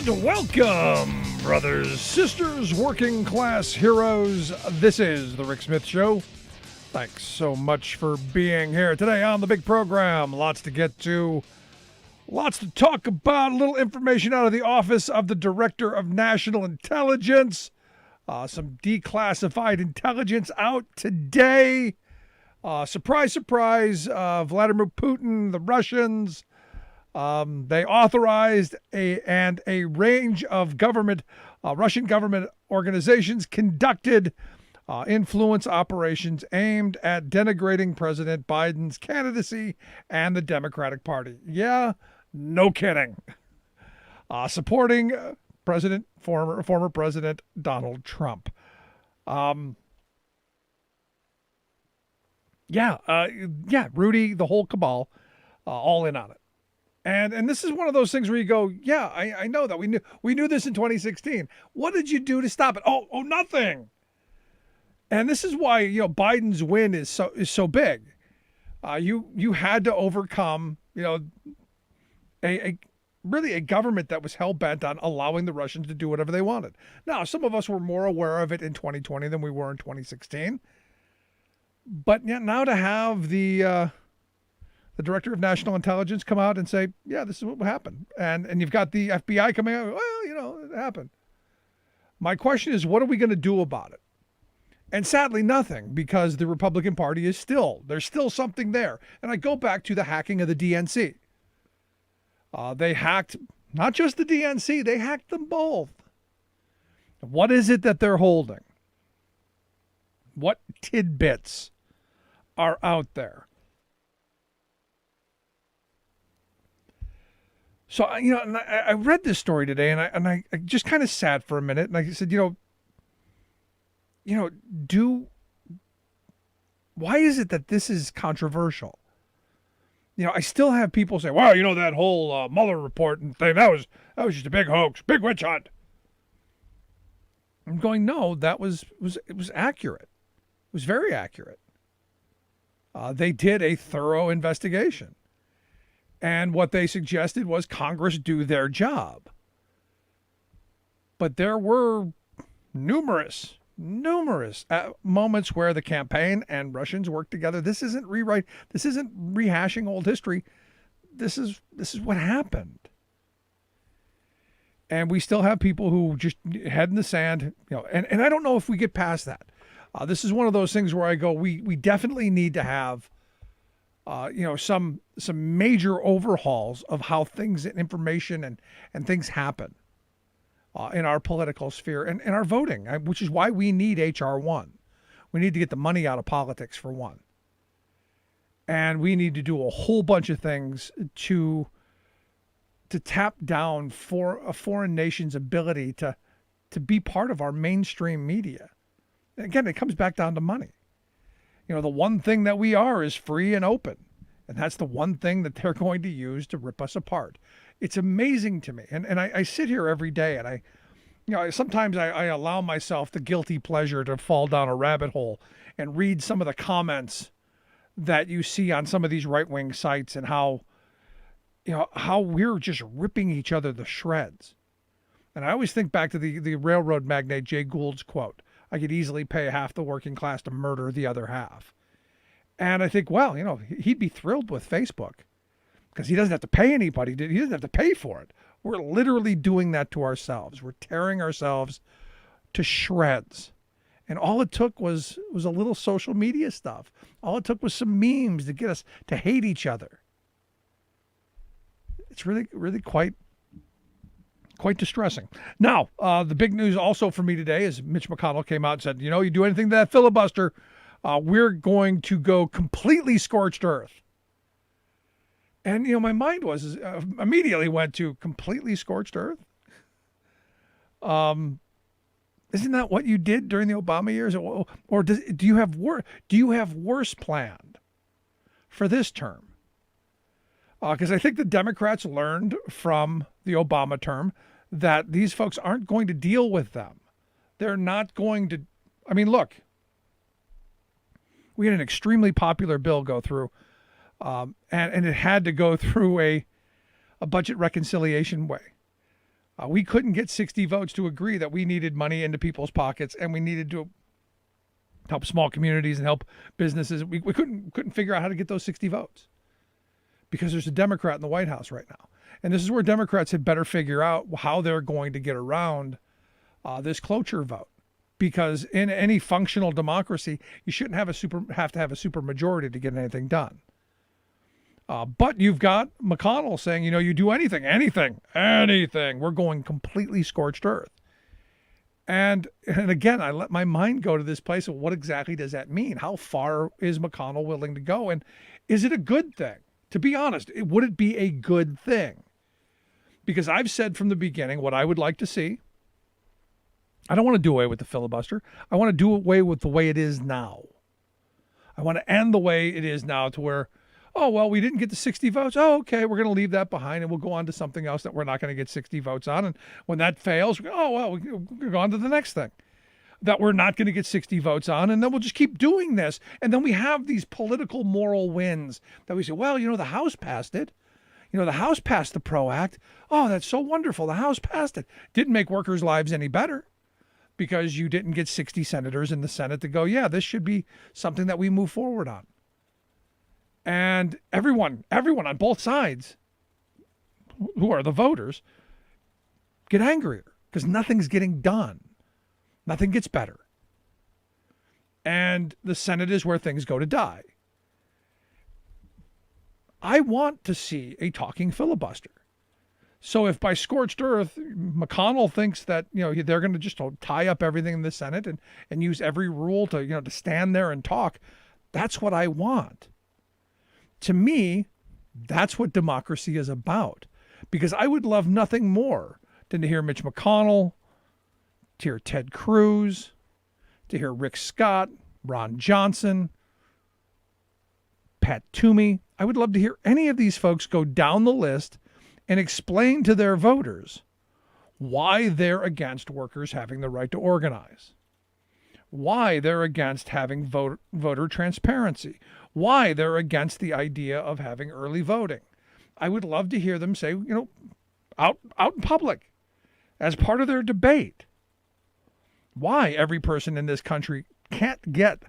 And welcome, brothers, sisters, working class heroes. This is The Rick Smith Show. Thanks so much for being here today on the big program. Lots to get to, lots to talk about, a little information out of the Office of the Director of National Intelligence. Some declassified intelligence out today. Surprise, surprise, Vladimir Putin, the Russians, they authorized a range of Russian government organizations conducted influence operations aimed at denigrating President Biden's candidacy and the Democratic Party. Yeah, no kidding. Supporting former President Donald Trump. Rudy, the whole cabal, all in on it. And this is one of those things where you go, yeah, I know that. We knew this in 2016. What did you do to stop it? Oh, nothing. And this is why, Biden's win is so big. You had to overcome, a government that was hell-bent on allowing the Russians to do whatever they wanted. Now, some of us were more aware of it in 2020 than we were in 2016. But now to have the Director of National Intelligence come out and say, yeah, this is what happened. And you've got the FBI coming out, well, it happened. My question is, what are we going to do about it? And sadly, nothing, because the Republican Party there's still something there. And I go back to the hacking of the DNC. They hacked not just the DNC, they hacked them both. What is it that they're holding? What tidbits are out there? So, I read this story today, and I just kind of sat for a minute, and I said, why is it that this is controversial? I still have people say, well, that whole Mueller report and thing, that was just a big hoax, big witch hunt. I'm going, no, it was accurate. It was very accurate. They did a thorough investigation. And what they suggested was Congress do their job. But there were numerous moments where the campaign and Russians worked together. This isn't rehashing old history. This is what happened. And we still have people who just head in the sand, and I don't know if we get past that. This is one of those things where I go, we definitely need to have some major overhauls of how things and information and things happen in our political sphere and our voting, which is why we need H.R. 1. We need to get the money out of politics, for one. And we need to do a whole bunch of things to tap down for a foreign nation's ability to be part of our mainstream media. Again, it comes back down to money. The one thing that we are is free and open. And that's the one thing that they're going to use to rip us apart. It's amazing to me. And I sit here every day and sometimes I allow myself the guilty pleasure to fall down a rabbit hole and read some of the comments that you see on some of these right-wing sites and how we're just ripping each other to shreds. And I always think back to the railroad magnate Jay Gould's quote, I could easily pay half the working class to murder the other half. And I think, well, he'd be thrilled with Facebook because he doesn't have to pay anybody. He doesn't have to pay for it. We're literally doing that to ourselves. We're tearing ourselves to shreds. And all it took was a little social media stuff. All it took was some memes to get us to hate each other. It's really, really quite distressing. Now, the big news also for me today is Mitch McConnell came out and said, you do anything to that filibuster, we're going to go completely scorched earth. And, my mind immediately went to completely scorched earth. Isn't that what you did during the Obama years? Or do you have worse planned for this term? Because I think the Democrats learned from the Obama term that these folks aren't going to deal with them. They're not going to. I mean, look, we had an extremely popular bill go through, and it had to go through a budget reconciliation way. We couldn't get 60 votes to agree that we needed money into people's pockets and we needed to help small communities and help businesses. We couldn't figure out how to get those 60 votes because there's a Democrat in the White House right now. And this is where Democrats had better figure out how they're going to get around this cloture vote. Because in any functional democracy, you shouldn't have to have a super majority to get anything done. But you've got McConnell saying, you do anything. We're going completely scorched earth. And again, I let my mind go to this place of what exactly does that mean? How far is McConnell willing to go? And is it a good thing? To be honest, would it be a good thing? Because I've said from the beginning what I would like to see. I don't want to do away with the filibuster. I want to do away with the way it is now. I want to end the way it is now to where, we didn't get the 60 votes. Oh, okay, we're going to leave that behind and we'll go on to something else that we're not going to get 60 votes on. And when that fails, we'll go on to the next thing that we're not going to get 60 votes on. And then we'll just keep doing this. And then we have these political moral wins that we say, the House passed it. The House passed the PRO Act. Oh, that's so wonderful. The House passed it. Didn't make workers' lives any better because you didn't get 60 senators in the Senate to go, this should be something that we move forward on. And everyone on both sides, who are the voters, get angrier because nothing's getting done. Nothing gets better. And the Senate is where things go to die. I want to see a talking filibuster. So if by scorched earth, McConnell thinks that, they're going to just tie up everything in the Senate and use every rule to, to stand there and talk, that's what I want. To me, that's what democracy is about. Because I would love nothing more than to hear Mitch McConnell, to hear Ted Cruz, to hear Rick Scott, Ron Johnson, Pat Toomey. I would love to hear any of these folks go down the list and explain to their voters why they're against workers having the right to organize, why they're against having voter transparency, why they're against the idea of having early voting. I would love to hear them say, out in public, as part of their debate, why every person in this country can't get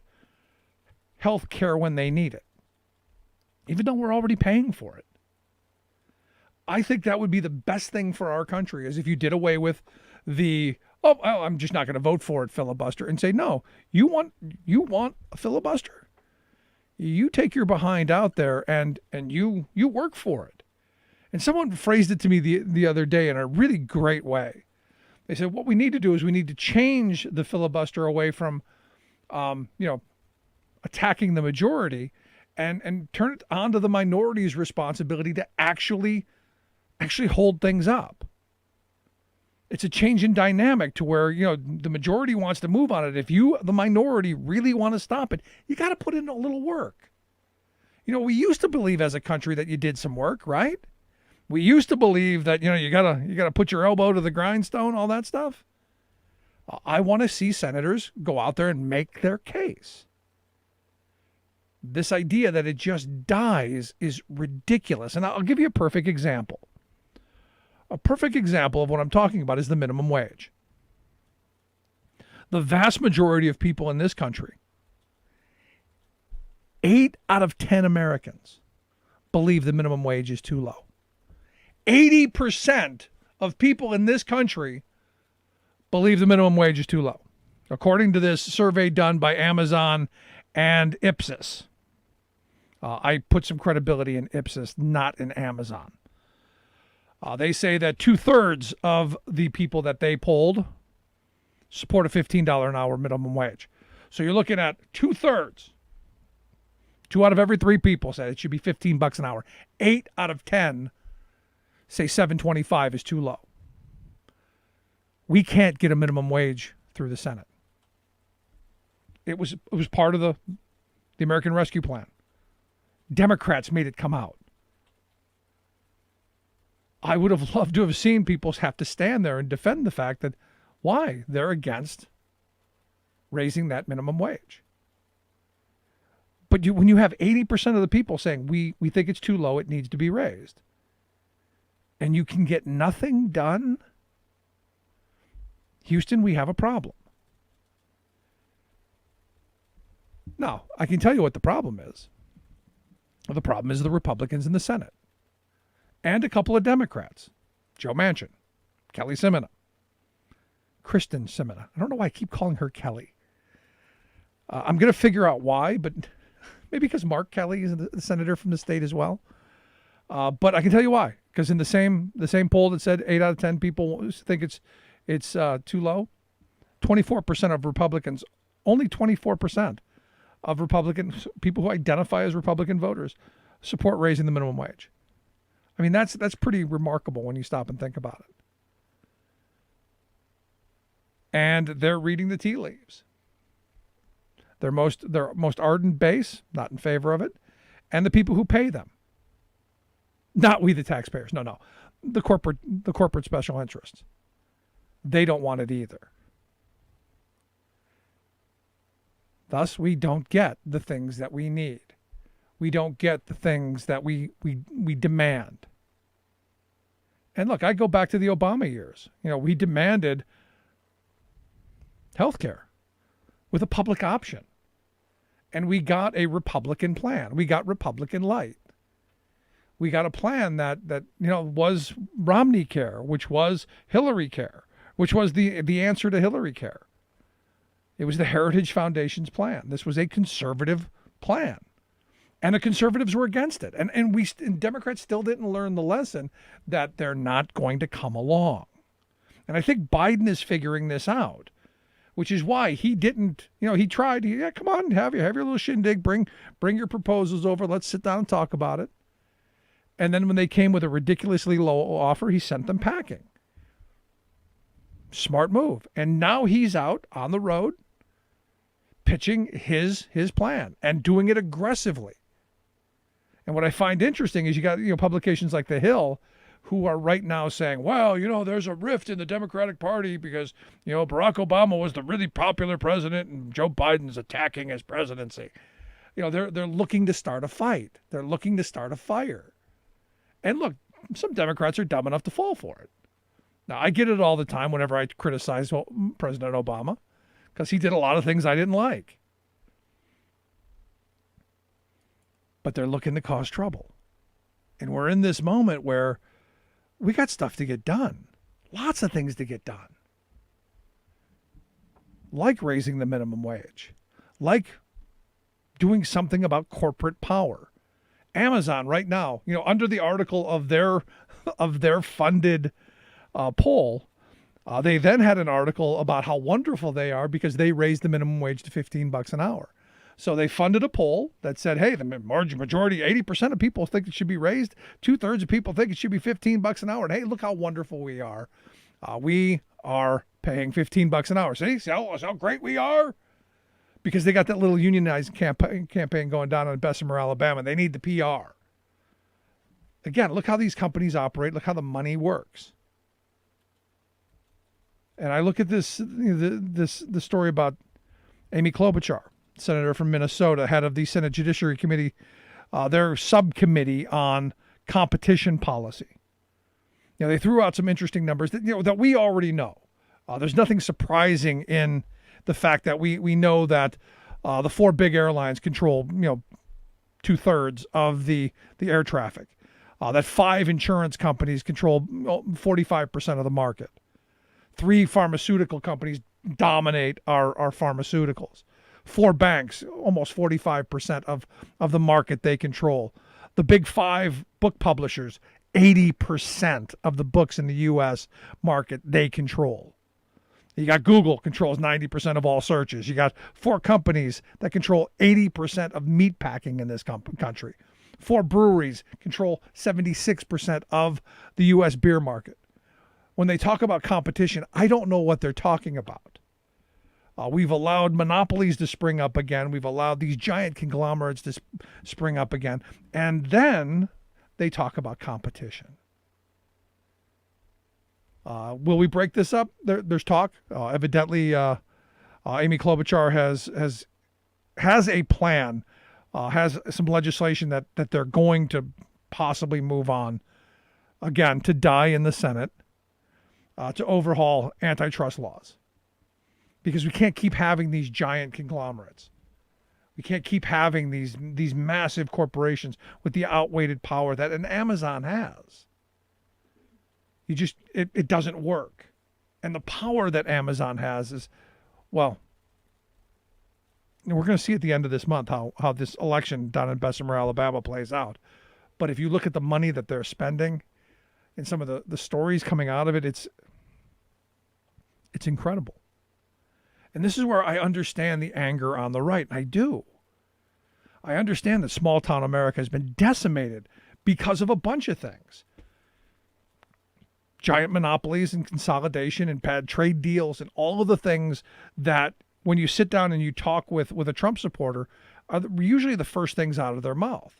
health care when they need it, even though we're already paying for it. I think that would be the best thing for our country is if you did away with the, I'm just not going to vote for it filibuster and say, no, you want a filibuster? You take your behind out there and you work for it. And someone phrased it to me the other day in a really great way. They said, what we need to do is we need to change the filibuster away from, attacking the majority and turn it onto the minority's responsibility to actually hold things up. It's a change in dynamic to where, the majority wants to move on it. If you, the minority, really want to stop it, you got to put in a little work. We used to believe as a country that you did some work, right? We used to believe that, you gotta put your elbow to the grindstone, all that stuff. I want to see senators go out there and make their case. This idea that it just dies is ridiculous. And I'll give you a perfect example. A perfect example of what I'm talking about is the minimum wage. The vast majority of people in this country, 8 out of 10 Americans, believe the minimum wage is too low. 80% of people in this country believe the minimum wage is too low, according to this survey done by Amazon and Ipsos. I put some credibility in Ipsos, not in Amazon. They say that 2/3 of the people that they polled support a $15 an hour minimum wage. So you're looking at 2/3. 2 out of every 3 people said it should be $15 an hour. 8 out of 10 say $7.25 is too low. We can't get a minimum wage through the Senate. It was part of the American Rescue Plan. Democrats made it come out. I would have loved to have seen people have to stand there and defend the fact that why they're against raising that minimum wage. But when you have 80% of the people saying we think it's too low, it needs to be raised, and you can get nothing done, Houston, we have a problem. Now, I can tell you what the problem is. The problem is the Republicans in the Senate and a couple of Democrats. Joe Manchin, Kelly Simona, Kristen Simona. I don't know why I keep calling her Kelly. I'm going to figure out why, but maybe because Mark Kelly is the senator from the state as well. But I can tell you why. Because in the same poll that said 8 out of 10 people think it's too low, 24% of Republicans, only 24% of Republicans, people who identify as Republican voters, support raising the minimum wage. I mean, that's pretty remarkable when you stop and think about it. And they're reading the tea leaves. Their most ardent base, not in favor of it, and the people who pay them. Not we the taxpayers. No. The corporate special interests. They don't want it either. Thus, we don't get the things that we need. We don't get the things that we demand. And look, I go back to the Obama years. We demanded health care with a public option. And we got a Republican plan. We got Republican light. We got a plan that was Romney care, which was Hillary care, which was the answer to Hillary care. It was the Heritage Foundation's plan. This was a conservative plan. And the conservatives were against it. And Democrats still didn't learn the lesson that they're not going to come along. And I think Biden is figuring this out, which is why he didn't, he tried, come on, have your little shindig, bring your proposals over, let's sit down and talk about it. And then when they came with a ridiculously low offer, he sent them packing. Smart move. And now he's out on the road pitching his plan and doing it aggressively. And what I find interesting is you got publications like The Hill who are right now saying, well, there's a rift in the Democratic Party because, Barack Obama was the really popular president and Joe Biden's attacking his presidency. They're looking to start a fight. They're looking to start a fire. And look, some Democrats are dumb enough to fall for it. Now, I get it all the time whenever I criticize President Obama because he did a lot of things I didn't like. But they're looking to cause trouble. And we're in this moment where we got stuff to get done. Lots of things to get done. Like raising the minimum wage. Like doing something about corporate power. Amazon right now, under the article of their funded poll, they then had an article about how wonderful they are because they raised the minimum wage to $15 an hour. So they funded a poll that said, hey, the majority, 80% of people think it should be raised. 2/3 of people think it should be $15 an hour. And hey, look how wonderful we are. We are paying $15 an hour. See how great we are? Because they got that little unionized campaign going down in Bessemer, Alabama. They need the PR. Again, look how these companies operate. Look how the money works. And I look at the story about Amy Klobuchar, senator from Minnesota, head of the Senate Judiciary Committee, their subcommittee on competition policy. They threw out some interesting numbers that we already know. There's nothing surprising in the fact that we know that the four big airlines control 2/3 of the air traffic. That 5 insurance companies control 45% of the market. 3 pharmaceutical companies dominate our pharmaceuticals. 4 banks, almost 45% of the market they control. The big 5 book publishers, 80% of the books in the U.S. market they control. You got Google controls 90% of all searches. You got 4 companies that control 80% of meat packing in this country. 4 breweries control 76% of the U.S. beer market. When they talk about competition, I don't know what they're talking about. We've allowed monopolies to spring up again. We've allowed these giant conglomerates to spring up again. And then they talk about competition. Will we break this up? There's talk. Evidently, Amy Klobuchar has a plan, has some legislation that they're going to possibly move on, again, to die in the Senate. to overhaul antitrust laws, because we can't keep having these giant conglomerates. We can't keep having these massive corporations with the outweighed power that an Amazon has. It doesn't work. And the power that Amazon has is, well, we're going to see at the end of this month how this election down in Bessemer, Alabama plays out. But if you look at the money that they're spending and some of the stories coming out of it, it's incredible. And this is where I understand the anger on the right. And I do. I understand that small town America has been decimated because of a bunch of things. Giant monopolies and consolidation and bad trade deals and all of the things that when you sit down and you talk with a Trump supporter are usually the first things out of their mouth.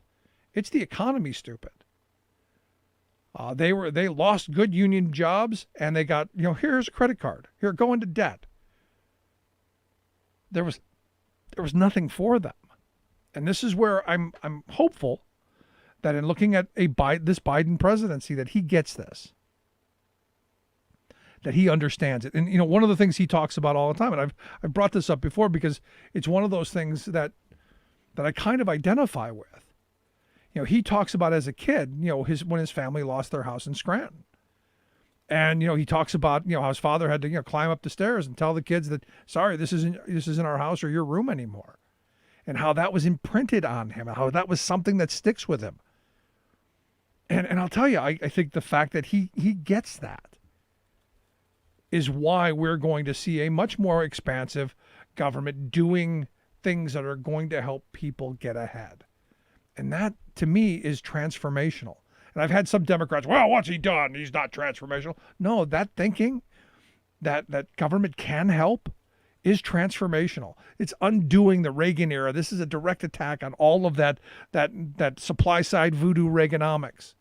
It's the economy, stupid. They lost good union jobs and they got, here's a credit card. Here, go into debt. There was nothing for them. And this is where I'm hopeful that in looking at this Biden presidency that he gets this, that he understands it. And one of the things he talks about all the time, and I've brought this up before because it's one of those things that I kind of identify with. He talks about as a kid, when his family lost their house in Scranton. And, he talks about, how his father had to, climb up the stairs and tell the kids that, sorry, this isn't our house or your room anymore. And how that was imprinted on him, and how that was something that sticks with him. And I'll tell you, I think the fact that he gets that is why we're going to see a much more expansive government doing things that are going to help people get ahead. And that, to me, is transformational. And I've had some Democrats, well, what's he done? He's not transformational. No, that thinking that government can help is transformational. It's undoing the Reagan era. This is a direct attack on all of that supply side voodoo Reaganomics.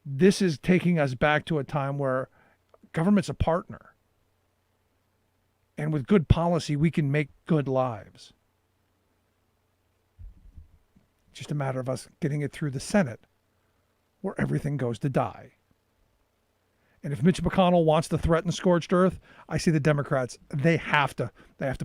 This is taking us back to a time where government's a partner. And with good policy, we can make good lives. Just a matter of us getting it through the Senate, where everything goes to die. And if Mitch McConnell wants to threaten scorched earth, I see the Democrats, they have to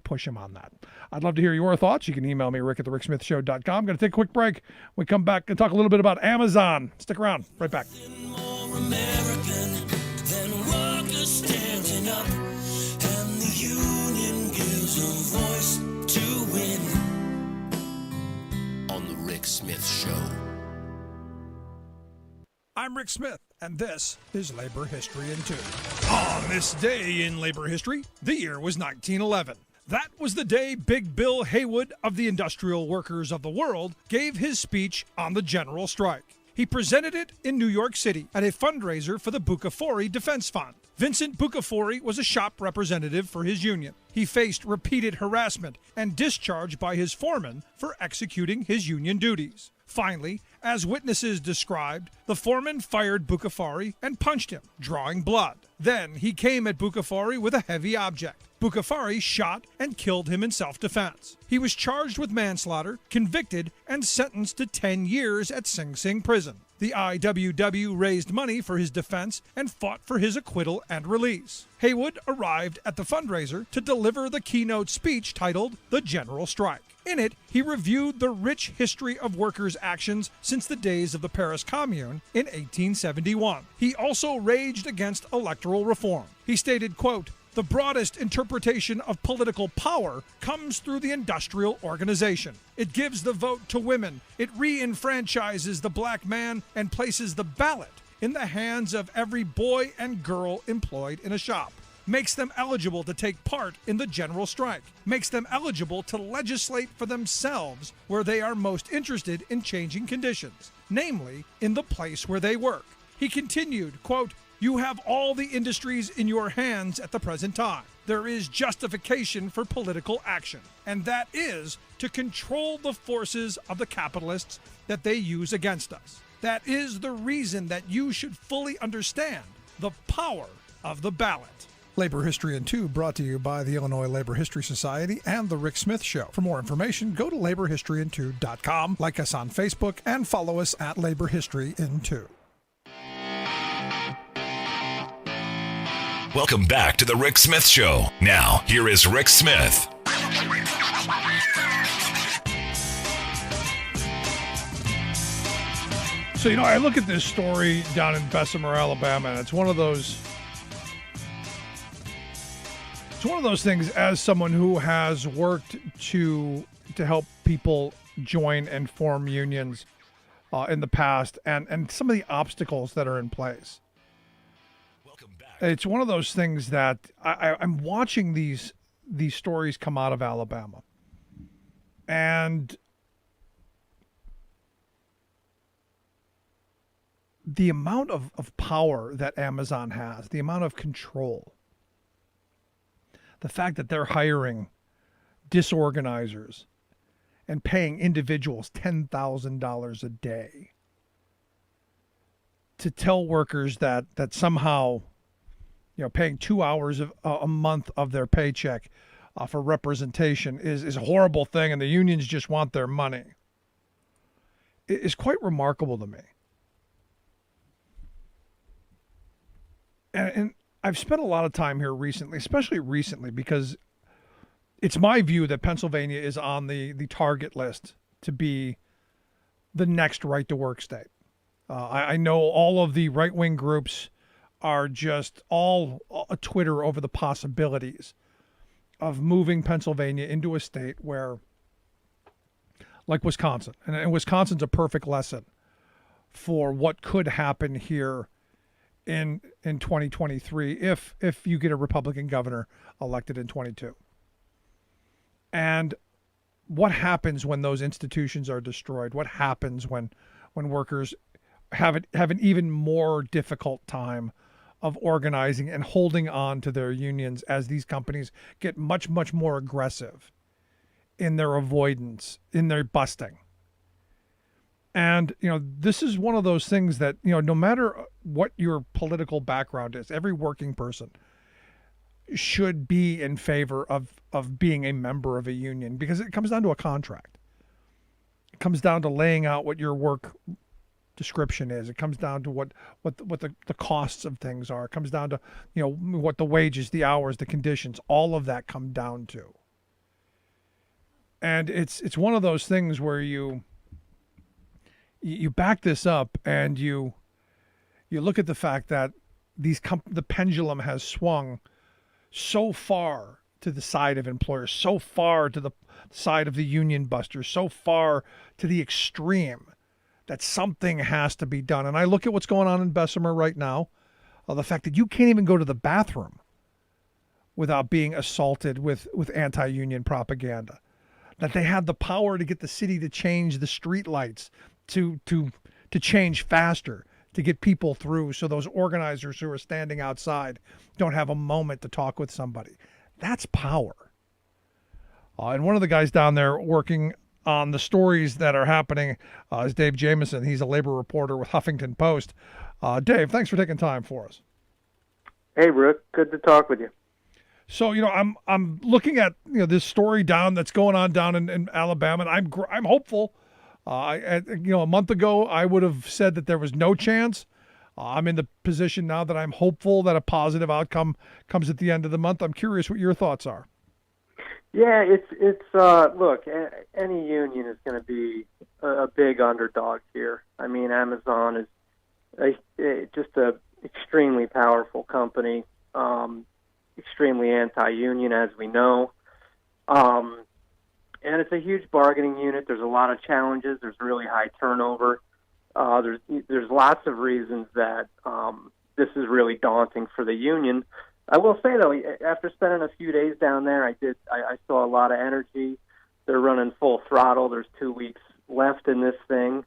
push him on that. I'd love to hear your thoughts. You can email me, rick@thericksmithshow.com. I'm going to take a quick break. When we come back and talk a little bit about Amazon. Stick around. Right back. More American than workers standing up, and the union gives a voice to win. On the Rick Smith Show. I'm Rick Smith, and this is Labor History in 2. On this day in labor history, the year was 1911. That was the day Big Bill Haywood of the Industrial Workers of the World gave his speech on the general strike. He presented it in New York City at a fundraiser for the Bucafori Defense Fund. Vincent Bucafori was a shop representative for his union. He faced repeated harassment and discharge by his foreman for executing his union duties. Finally, as witnesses described, the foreman fired Bucafori and punched him, drawing blood. Then he came at Bucafori with a heavy object. Bucafori shot and killed him in self-defense. He was charged with manslaughter, convicted, and sentenced to 10 years at Sing Sing prison. The IWW raised money for his defense and fought for his acquittal and release. Haywood arrived at the fundraiser to deliver the keynote speech titled The General Strike. In it, he reviewed the rich history of workers' actions since the days of the Paris Commune in 1871. He also raged against electoral reform. He stated, quote, "The broadest interpretation of political power comes through the industrial organization. It gives the vote to women. It re-enfranchises the black man and places the ballot in the hands of every boy and girl employed in a shop. Makes them eligible to take part in the general strike. Makes them eligible to legislate for themselves where they are most interested in changing conditions, namely in the place where they work." He continued, quote, "You have all the industries in your hands at the present time. There is justification for political action, and that is to control the forces of the capitalists that they use against us. That is the reason that you should fully understand the power of the ballot." Labor History in 2 brought to you by the Illinois Labor History Society and The Rick Smith Show. For more information, go to laborhistoryin2.com, like us on Facebook, and follow us at Labor History in 2. Welcome back to the Rick Smith Show. Now, here is Rick Smith. So, I look at this story down in Bessemer, Alabama, and it's one of those things, as someone who has worked to help people join and form unions in the past, and some of the obstacles that are in place. It's one of those things that I'm watching these stories come out of Alabama, and the amount of power that Amazon has, the amount of control, the fact that they're hiring disorganizers and paying individuals $10,000 a day to tell workers that somehow, paying 2 hours of a month of their paycheck for representation is a horrible thing, and the unions just want their money. It is quite remarkable to me. And I've spent a lot of time here recently, especially recently, because it's my view that Pennsylvania is on the target list to be the next right-to-work state. I know all of the right-wing groups are just all a Twitter over the possibilities of moving Pennsylvania into a state where, like Wisconsin, and Wisconsin's a perfect lesson for what could happen here in 2023 if you get a Republican governor elected in 22. And what happens when those institutions are destroyed? What happens when workers have an even more difficult time of organizing and holding on to their unions as these companies get much, much more aggressive in their avoidance, in their busting? And, this is one of those things that, no matter what your political background is, every working person should be in favor of being a member of a union, because it comes down to a contract. It comes down to laying out what your work description is. It comes down to what the costs of things are. It comes down to, what the wages, the hours, the conditions, all of that come down to. And it's one of those things where you back this up and you look at the fact that the pendulum has swung so far to the side of employers, so far to the side of the union busters, so far to the extreme that something has to be done. And I look at what's going on in Bessemer right now, the fact that you can't even go to the bathroom without being assaulted with anti-union propaganda, that they had the power to get the city to change the street lights, to change faster, to get people through, so those organizers who are standing outside don't have a moment to talk with somebody. That's power. And one of the guys down there working on the stories that are happening is Dave Jamieson. He's a labor reporter with Huffington Post. Dave, thanks for taking time for us. Hey, Rick. Good to talk with you. So, I'm looking at this story that's going on down in Alabama, and I'm hopeful. A month ago, I would have said that there was no chance. I'm in the position now that I'm hopeful that a positive outcome comes at the end of the month. I'm curious what your thoughts are. Yeah, it's look, any union is going to be a big underdog here. I mean, Amazon is just a extremely powerful company, extremely anti-union, as we know. And it's a huge bargaining unit. There's a lot of challenges. There's really high turnover. There's lots of reasons that this is really daunting for the union. I will say, though, after spending a few days down there, I saw a lot of energy. They're running full throttle. There's 2 weeks left in this thing.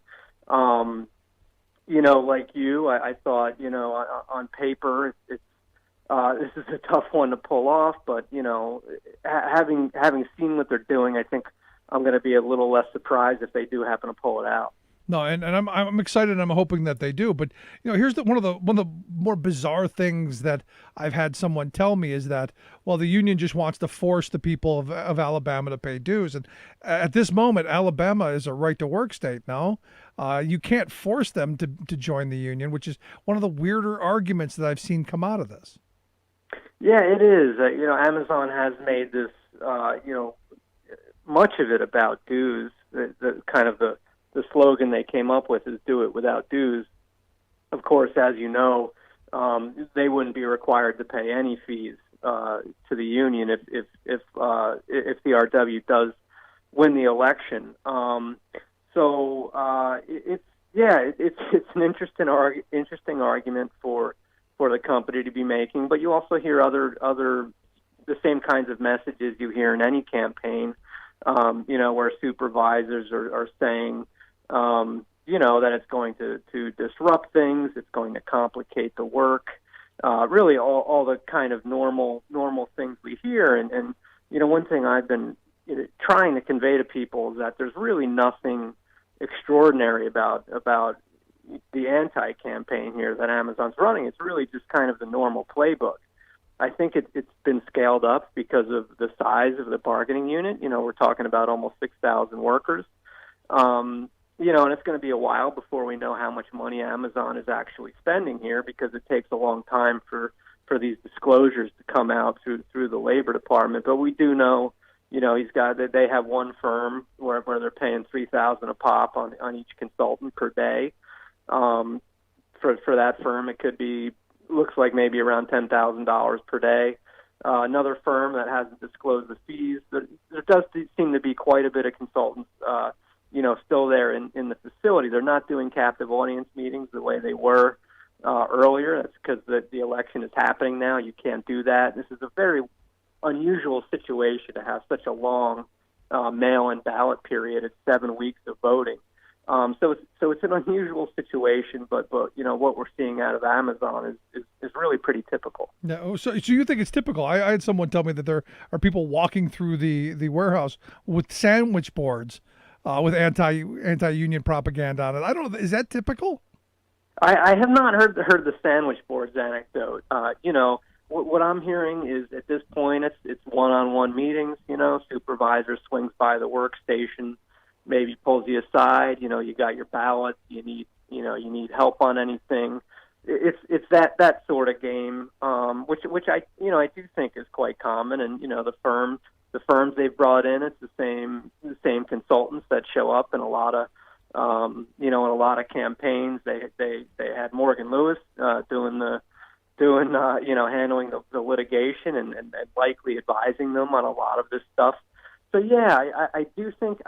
Like you, I thought, on paper, this is a tough one to pull off, but having seen what they're doing, I think I'm going to be a little less surprised if they do happen to pull it out. No, and I'm excited, and I'm hoping that they do. But here's one of the more bizarre things that I've had someone tell me is that, well, the union just wants to force the people of Alabama to pay dues, and at this moment, Alabama is a right-to-work state now. You can't force them to join the union, which is one of the weirder arguments that I've seen come out of this. Yeah, it is. Amazon has made this, much of it about dues. The slogan they came up with is "Do it without dues." Of course, as you know, they wouldn't be required to pay any fees to the union if the RW does win the election. It's an interesting argument for the company to be making, but you also hear the same kinds of messages you hear in any campaign, where supervisors are saying, that it's going to disrupt things, it's going to complicate the work, really all the kind of normal things we hear. And one thing I've been trying to convey to people is that there's really nothing extraordinary about the anti-campaign here that Amazon's running. It's really just kind of the normal playbook. I think it's been scaled up because of the size of the bargaining unit. We're talking about almost 6,000 workers. And it's going to be a while before we know how much money Amazon is actually spending here, because it takes a long time for these disclosures to come out through the Labor Department. But we do know, they have one firm where they're paying $3,000 a pop on each consultant per day. For that firm, it could be, looks like maybe around $10,000 per day. Another firm that hasn't disclosed the fees. There does seem to be quite a bit of consultants, still there in the facility. They're not doing captive audience meetings the way they were earlier. That's because the election is happening now. You can't do that. This is a very unusual situation to have such a long mail-in ballot period. It's 7 weeks of voting. So it's an unusual situation, but what we're seeing out of Amazon is really pretty typical. No, so you think it's typical? I had someone tell me that there are people walking through the warehouse with sandwich boards with anti-union propaganda on it. I don't know. Is that typical? I have not heard the sandwich boards anecdote. What I'm hearing is at this point it's one-on-one meetings. Supervisor swings by the workstation, maybe pulls you aside. You got your ballot. You need help on anything. It's that sort of game, which I do think is quite common. And the firms they've brought in, it's the same consultants that show up in a lot of in a lot of campaigns. They had Morgan Lewis handling the litigation and likely advising them on a lot of this stuff. So yeah, I do think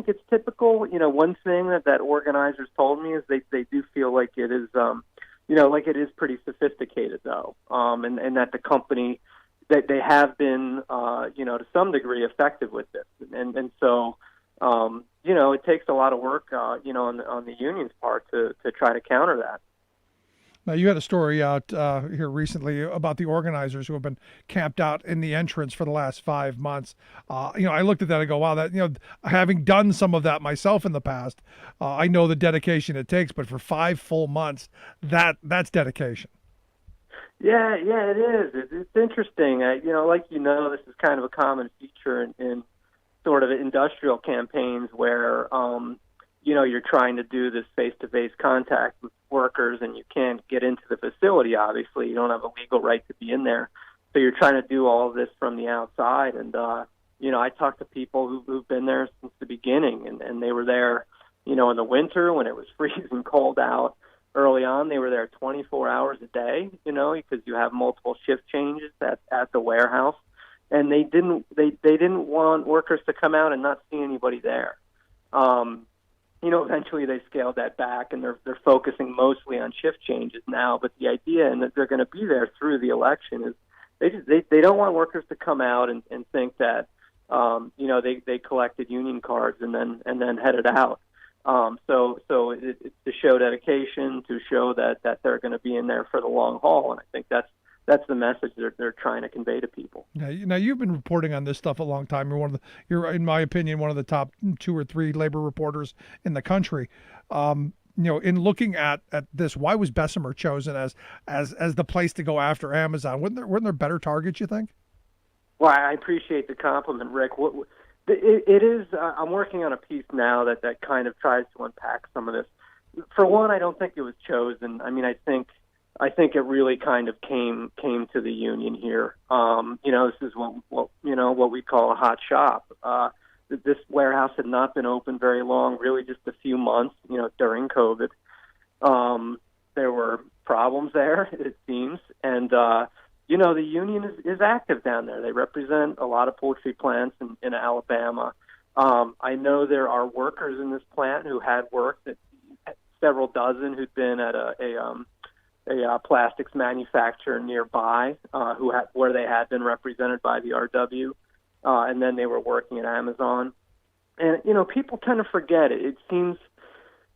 it's typical. One thing that organizers told me is they do feel like it is like it is pretty sophisticated though, and that the company that they have been to some degree effective with this, and so it takes a lot of work on the union's part to try to counter that. Now, you had a story out here recently about the organizers who have been camped out in the entrance for the last 5 months. I looked at that and go, wow, that, having done some of that myself in the past, I know the dedication it takes, but for 5 full months, that's dedication. Yeah, it is. It's interesting. This is kind of a common feature in sort of industrial campaigns where, you're trying to do this face-to-face contact with workers and you can't get into the facility, obviously. You don't have a legal right to be in there. So you're trying to do all of this from the outside. And, I talked to people who've been there since the beginning, and they were there, in the winter when it was freezing cold out. Early on, they were there 24 hours a day, because you have multiple shift changes at the warehouse. And they didn't want workers to come out and not see anybody there. Eventually they scaled that back, and they're focusing mostly on shift changes now. But the idea, and that they're going to be there through the election, is they don't want workers to come out and think that they collected union cards and then headed out. So it's to show dedication, to show that they're going to be in there for the long haul, and I think that's the message they're trying to convey to people. Now you've been reporting on this stuff a long time. You're, in my opinion, one of the top 2 or 3 labor reporters in the country. In looking at this, why was Bessemer chosen as the place to go after Amazon? Weren't there better targets, you think? Well, I appreciate the compliment, Rick. It is. I'm working on a piece now that kind of tries to unpack some of this. For one, I don't think it was chosen. I mean, I think I think it really kind of came to the union here. This is what we call a hot shop. This warehouse had not been open very long, really just a few months. During COVID, there were problems there, it seems, and the union is active down there. They represent a lot of poultry plants in Alabama. I know there are workers in this plant who had worked, several dozen who'd been at a plastics manufacturer nearby, where they had been represented by the RW, and then they were working at Amazon. And people tend to forget it.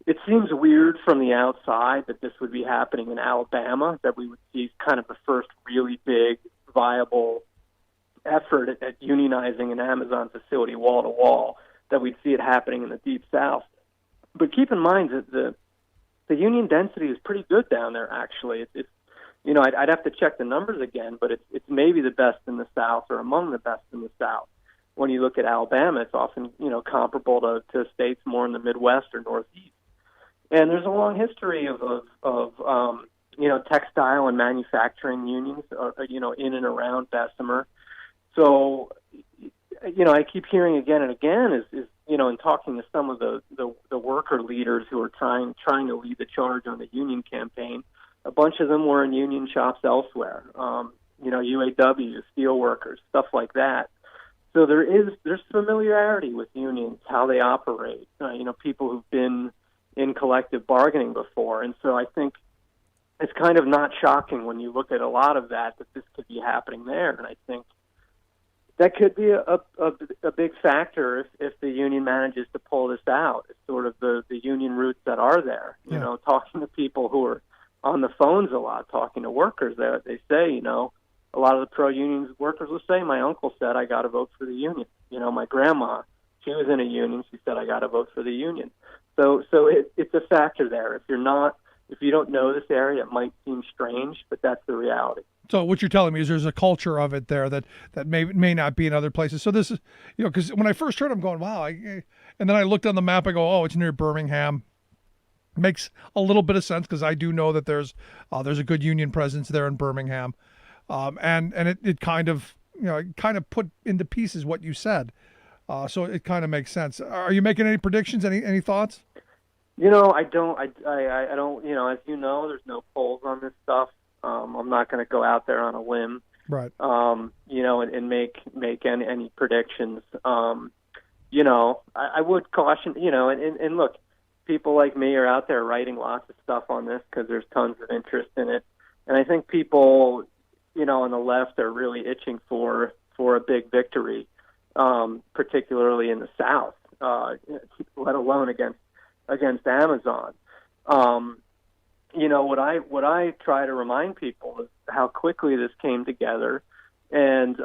It seems weird from the outside that this would be happening in Alabama, that we would see kind of the first really big, viable effort at unionizing an Amazon facility wall to wall, that we'd see it happening in the Deep South. But keep in mind that the union density is pretty good down there, actually. It's I'd have to check the numbers again, but it's maybe the best in the South, or among the best in the South. When you look at Alabama, it's often, comparable to states more in the Midwest or Northeast. And there's a long history of textile and manufacturing unions, in and around Bessemer. So, I keep hearing again and again is in talking to some of the worker leaders who are trying to lead the charge on the union campaign, a bunch of them were in union shops elsewhere, UAW, steel workers, stuff like that. So there's familiarity with unions, how they operate, people who've been in collective bargaining before. And so I think it's kind of not shocking when you look at a lot of that this could be happening there. And I think that could be a big factor if the union manages to pull this out. It's sort of the union roots that are there, talking to people who are on the phones a lot, talking to workers. They say, a lot of the pro-union workers will say, my uncle said I got to vote for the union. My grandma, she was in a union. She said I got to vote for the union. So it's a factor there. If you don't know this area, it might seem strange, but that's the reality. So what you're telling me is there's a culture of it there that may not be in other places. So this is, because when I first heard, I'm going, wow. And then I looked on the map. I go, oh, it's near Birmingham. Makes a little bit of sense because I do know that there's a good union presence there in Birmingham, and it kind of put into pieces what you said. So it kind of makes sense. Are you making any predictions? Any thoughts? I don't. I don't. As you know, there's no polls on this stuff. I'm not going to go out there on a limb, right? And make any predictions. I would caution. And look, people like me are out there writing lots of stuff on this because there's tons of interest in it, and I think people, on the left are really itching for a big victory. Particularly in the South, let alone against Amazon. What I try to remind people is how quickly this came together, and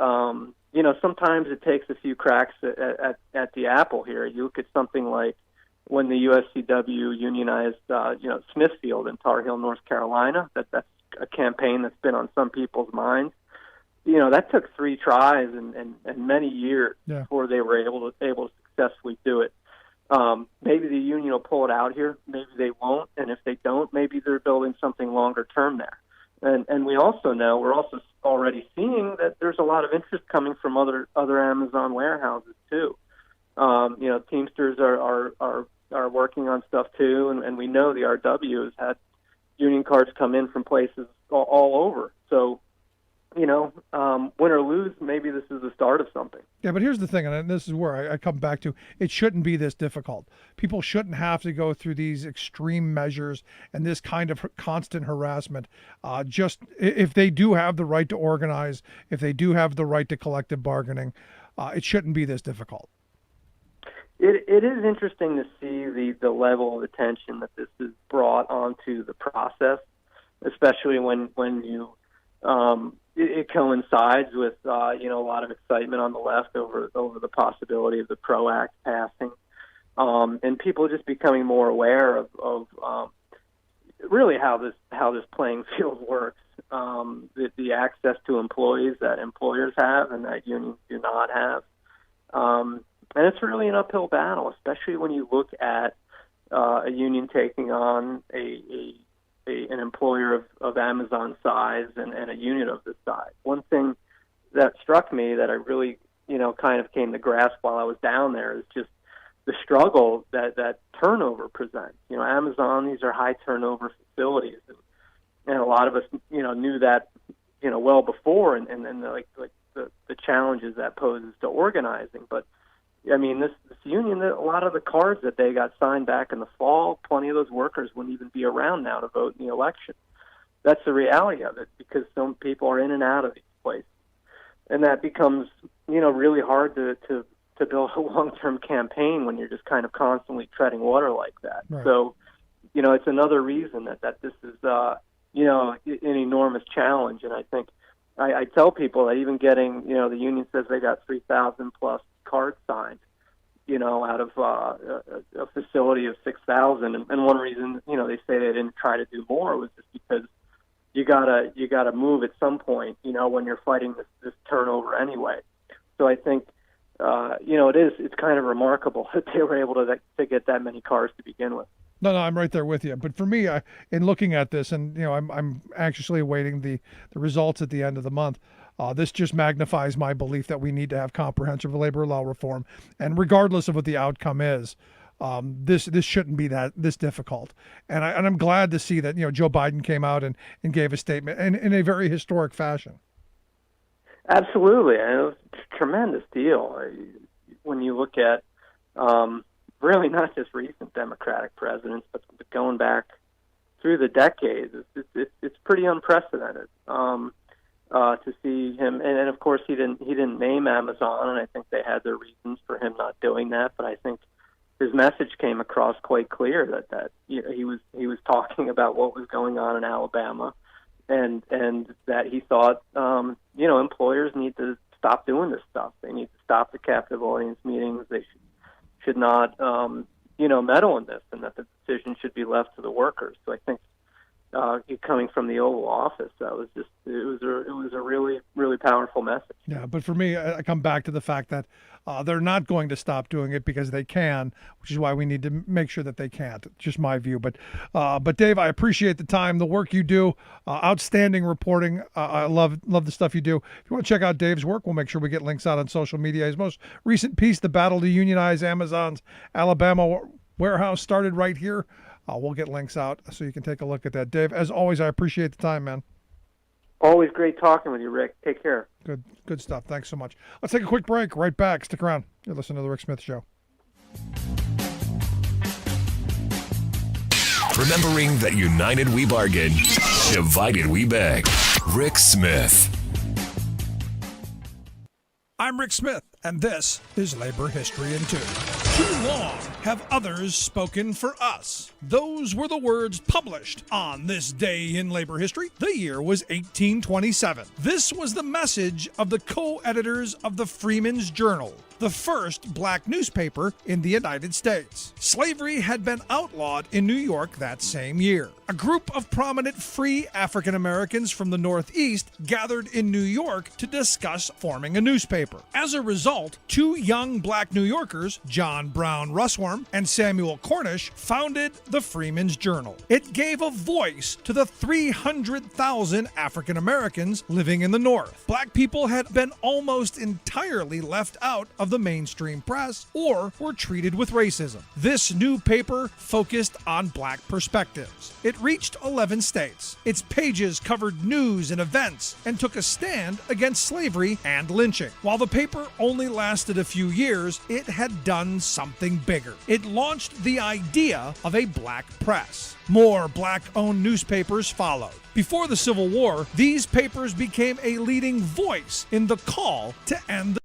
sometimes it takes a few cracks at the apple here. You look at something like when the USCW unionized, Smithfield in Tar Heel, North Carolina. That's a campaign that's been on some people's minds. That took 3 tries and many years before they were able to successfully do it. Maybe the union will pull it out here. Maybe they won't. And if they don't, maybe they're building something longer term there. And we also know, we're also already seeing that there's a lot of interest coming from other Amazon warehouses too. Teamsters are working on stuff too. And we know the RW has had union cards come in from places all over. So, win or lose, maybe this is the start of something. Yeah, but here's the thing, and this is where I come back to. It shouldn't be this difficult. People shouldn't have to go through these extreme measures and this kind of constant harassment. Just if they do have the right to organize, if they do have the right to collective bargaining, it shouldn't be this difficult. It is interesting to see the level of attention that this has brought onto the process, especially when you it coincides with a lot of excitement on the left over the possibility of the PRO Act passing, and people just becoming more aware of really how this playing field works, the access to employees that employers have and that unions do not have, and it's really an uphill battle, especially when you look at a union taking on a an employer of Amazon size and a union of this size. One thing that struck me that I really, kind of came to grasp while I was down there is just the struggle that turnover presents. Amazon, these are high turnover facilities, and a lot of us, knew that, well before, and the challenges that poses to organizing. But I mean, this union, a lot of the cards that they got signed back in the fall, plenty of those workers wouldn't even be around now to vote in the election. That's the reality of it, because some people are in and out of these places, and that becomes, really hard to build a long-term campaign when you're just kind of constantly treading water like that. Right. So, it's another reason that this is, an enormous challenge. And I think I tell people that even getting, the union says they got 3,000 plus cards signed, out of a facility of 6,000. And one reason, they say they didn't try to do more was just because you gotta move at some point, when you're fighting this turnover anyway. So I think, it's kind of remarkable that they were able to get that many cars to begin with. No, I'm right there with you. But for me, in looking at this, and I'm anxiously awaiting the results at the end of the month. This just magnifies my belief that we need to have comprehensive labor law reform, and regardless of what the outcome is, this shouldn't be this difficult. And I'm glad to see that Joe Biden came out and gave a statement in a very historic fashion. Absolutely, and it was a tremendous deal. When you look at really not just recent Democratic presidents, but going back through the decades, it's pretty unprecedented to see him. And of course, he didn't name Amazon, and I think they had their reasons for him not doing that. But I think his message came across quite clear that he was talking about what was going on in Alabama, and that he thought employers need to stop doing this stuff. They need to stop the captive audience meetings. They should not meddle in this, and that the decision should be left to the workers. So I think coming from the Oval Office, it was a really, really powerful message. Yeah, but for me, I come back to the fact that they're not going to stop doing it because they can, which is why we need to make sure that they can't. It's just my view. But Dave, I appreciate the time, the work you do, outstanding reporting. I love the stuff you do. If you want to check out Dave's work, we'll make sure we get links out on social media. His most recent piece, The Battle to Unionize Amazon's Alabama Warehouse, started right here. We'll get links out so you can take a look at that. Dave, as always, I appreciate the time, man. Always great talking with you, Rick. Take care. Good stuff. Thanks so much. Let's take a quick break. Right back. Stick around. You're listening to The Rick Smith Show. Remembering that united we bargain, divided we beg. Rick Smith. I'm Rick Smith, and this is Labor History in 2. Too long have others spoken for us. Those were the words published on this day in labor history. The year was 1827. This was the message of the co-editors of the Freeman's Journal, the first black newspaper in the United States. Slavery had been outlawed in New York that same year. A group of prominent free African Americans from the Northeast gathered in New York to discuss forming a newspaper. As a result, two young black New Yorkers, John Brown Russwurm and Samuel Cornish, founded the Freeman's Journal. It gave a voice to the 300,000 African Americans living in the North. Black people had been almost entirely left out of the mainstream press or were treated with racism. This new paper focused on black perspectives. It reached 11 states. Its pages covered news and events and took a stand against slavery and lynching. While the paper only lasted a few years, it had done something bigger. It launched the idea of a black press. More black-owned newspapers followed. Before the Civil War, these papers became a leading voice in the call to end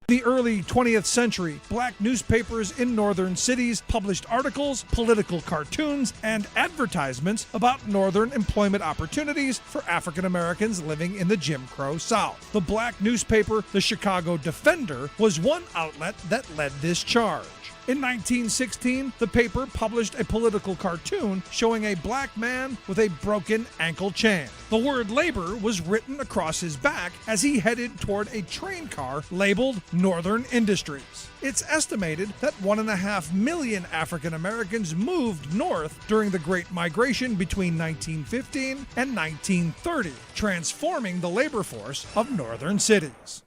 the early 20th century. Black newspapers in northern cities published articles, political cartoons, and advertisements about northern employment opportunities for African Americans living in the Jim Crow South. The black newspaper, the Chicago Defender, was one outlet that led this charge. In 1916, the paper published a political cartoon showing a black man with a broken ankle chain. The word labor was written across his back as he headed toward a train car labeled Northern Industries. It's estimated that 1.5 million African Americans moved north during the Great Migration between 1915 and 1930, transforming the labor force of northern cities.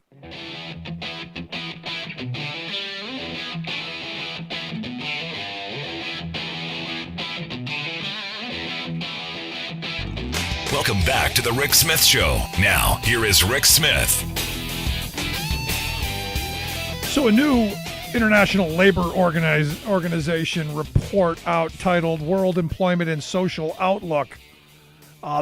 Welcome back to the Rick Smith Show. Now, here is Rick Smith. So a new International Labor Organization report out titled World Employment and Social Outlook,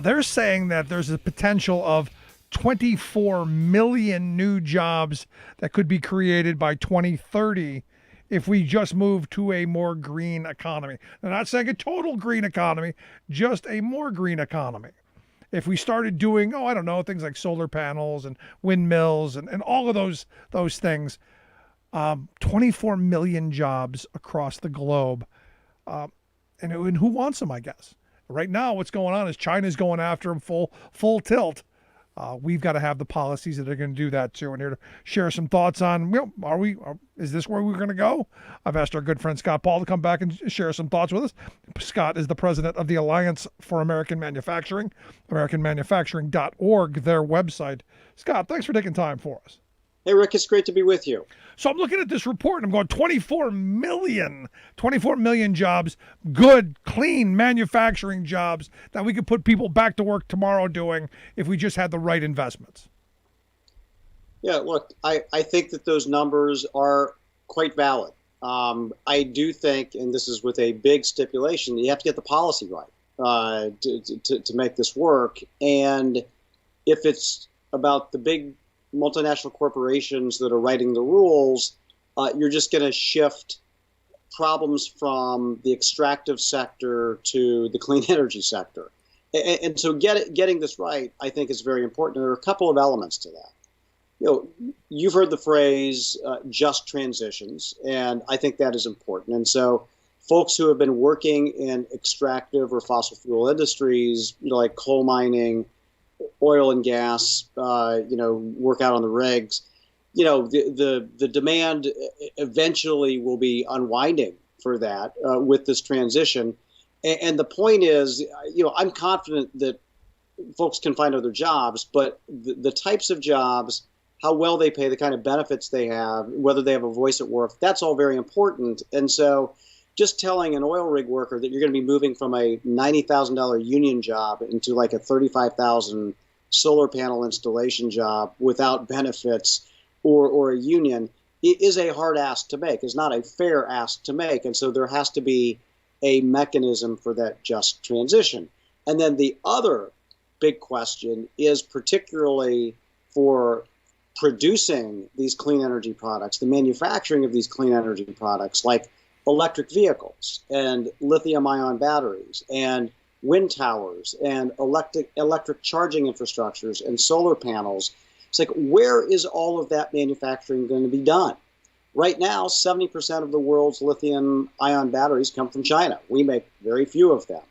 they're saying that there's a potential of 24 million new jobs that could be created by 2030 if we just move to a more green economy. They're not saying a total green economy, just a more green economy. If we started doing, things like solar panels and windmills and all of those things, 24 million jobs across the globe. And who wants them, I guess? Right now, what's going on is China's going after them full tilt. We've got to have the policies that are going to do that too. And here to share some thoughts on, is this where we're going to go? I've asked our good friend Scott Paul to come back and share some thoughts with us. Scott is the president of the Alliance for American Manufacturing, AmericanManufacturing.org, their website. Scott, thanks for taking time for us. Hey, Rick, it's great to be with you. So I'm looking at this report and I'm going 24 million jobs, good, clean manufacturing jobs that we could put people back to work tomorrow doing if we just had the right investments. Yeah, look, I think that those numbers are quite valid. I do think, and this is with a big stipulation, that you have to get the policy right to make this work. And if it's about the big multinational corporations that are writing the rules, you're just going to shift problems from the extractive sector to the clean energy sector. And so getting this right, I think, is very important. There are a couple of elements to that. You've heard the phrase just transitions, and I think that is important. And so folks who have been working in extractive or fossil fuel industries, like coal mining, oil and gas, work out on the rigs, the demand eventually will be unwinding for that with this transition. And the point is, I'm confident that folks can find other jobs, but the types of jobs, how well they pay, the kind of benefits they have, whether they have a voice at work, that's all very important. And so just telling an oil rig worker that you're going to be moving from a $90,000 union job into like a $35,000 solar panel installation job without benefits or a union is a hard ask to make, is not a fair ask to make. And so there has to be a mechanism for that just transition. And then the other big question is particularly for producing these clean energy products, the manufacturing of these clean energy products like electric vehicles and lithium-ion batteries and wind towers and electric charging infrastructures and solar panels. It's like, where is all of that manufacturing going to be done? Right now, 70% of the world's lithium-ion batteries come from China. We make very few of them.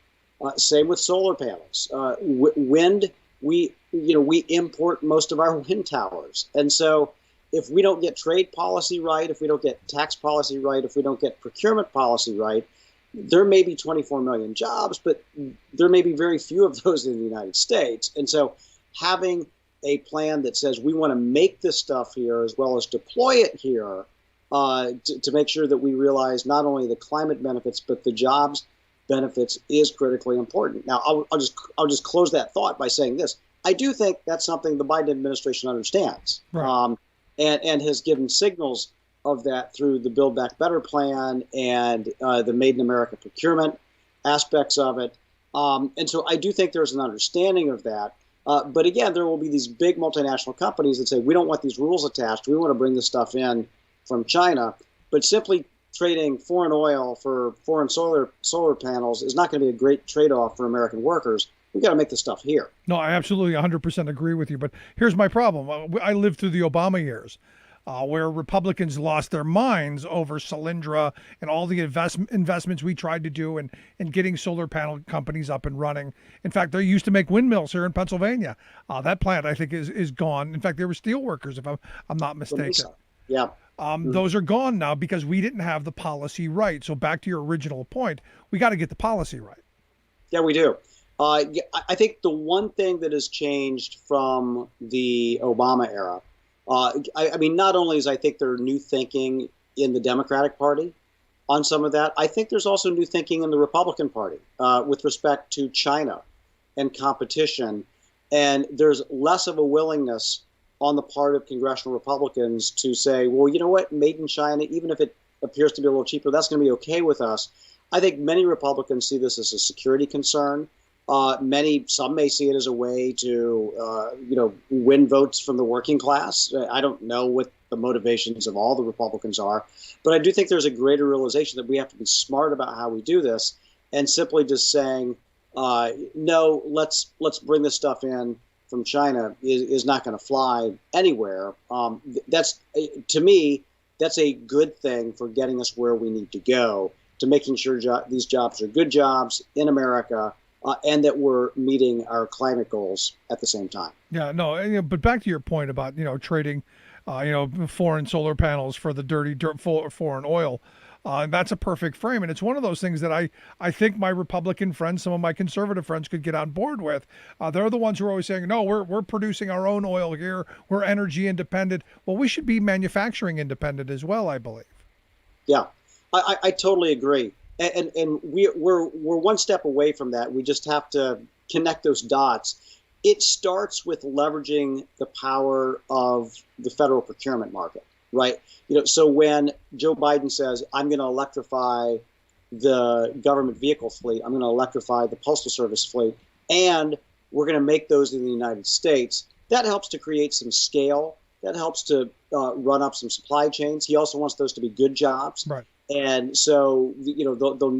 Same with solar panels. Wind, we import most of our wind towers. And so if we don't get trade policy right, if we don't get tax policy right, if we don't get procurement policy right, there may be 24 million jobs, but there may be very few of those in the United States. And so having a plan that says we want to make this stuff here as well as deploy it here to make sure that we realize not only the climate benefits, but the jobs benefits is critically important. Now, I'll just close that thought by saying this. I do think that's something the Biden administration understands. Right. And has given signals of that through the Build Back Better plan and the Made in America procurement aspects of it. And so I do think there's an understanding of that. But again, there will be these big multinational companies that say, we don't want these rules attached. We want to bring this stuff in from China. But simply trading foreign oil for foreign solar panels is not going to be a great trade-off for American workers. We've got to make this stuff here. No, I absolutely 100% agree with you. But here's my problem. I lived through the Obama years. where Republicans lost their minds over Solyndra and all the investments we tried to do in getting solar panel companies up and running. In fact, they used to make windmills here in Pennsylvania. That plant, I think, is gone. In fact, they were steel workers, if I'm not mistaken. Yeah. Those are gone now because we didn't have the policy right. So back to your original point, we got to get the policy right. Yeah, we do. I think the one thing that has changed from the Obama era, I mean, not only is I think there new thinking in the Democratic Party on some of that, I think there's also new thinking in the Republican Party with respect to China and competition. And there's less of a willingness on the part of congressional Republicans to say, well, you know what, made in China, even if it appears to be a little cheaper, that's going to be okay with us. I think many Republicans see this as a security concern. Some may see it as a way to, win votes from the working class. I don't know what the motivations of all the Republicans are, but I do think there's a greater realization that we have to be smart about how we do this, and simply just saying, no, let's bring this stuff in from China is not going to fly anywhere. That's, to me, that's a good thing for getting us where we need to go, to making sure these jobs are good jobs in America, and that we're meeting our climate goals at the same time. Yeah, no, but back to your point about, trading, foreign solar panels for the dirty foreign oil. That's a perfect frame. And it's one of those things that I think my Republican friends, some of my conservative friends could get on board with. They're the ones who are always saying, no, we're producing our own oil here. We're energy independent. Well, we should be manufacturing independent as well, I believe. Yeah, I totally agree. And we're one step away from that. We just have to connect those dots. It starts with leveraging the power of the federal procurement market, right? So when Joe Biden says, I'm going to electrify the government vehicle fleet, I'm going to electrify the Postal Service fleet, and we're going to make those in the United States, that helps to create some scale. That helps to run up some supply chains. He also wants those to be good jobs. Right. And so,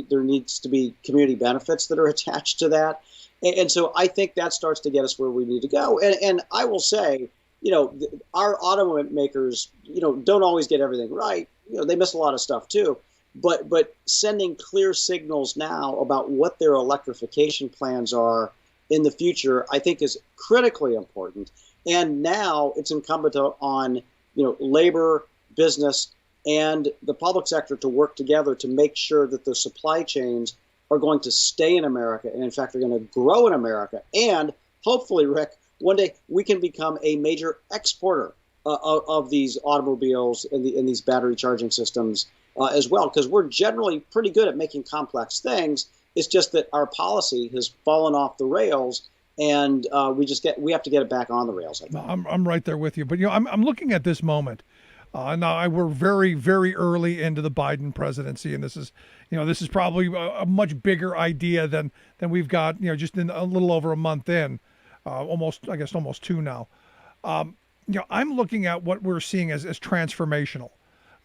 there needs to be community benefits that are attached to that. And so I think that starts to get us where we need to go. And I will say, our automakers, don't always get everything right. They miss a lot of stuff too. But sending clear signals now about what their electrification plans are in the future, I think is critically important. And now it's incumbent on, labor, business, and the public sector to work together to make sure that the supply chains are going to stay in America and, in fact, are going to grow in America. And hopefully, Rick, one day we can become a major exporter of these automobiles and these battery charging systems as well, because we're generally pretty good at making complex things. It's just that our policy has fallen off the rails, and we have to get it back on the rails. I think. I'm right there with you. But I'm looking at this moment. Now we're very, very early into the Biden presidency, and this is probably a much bigger idea than we've got. Just in a little over a month in, almost two now. I'm looking at what we're seeing as transformational.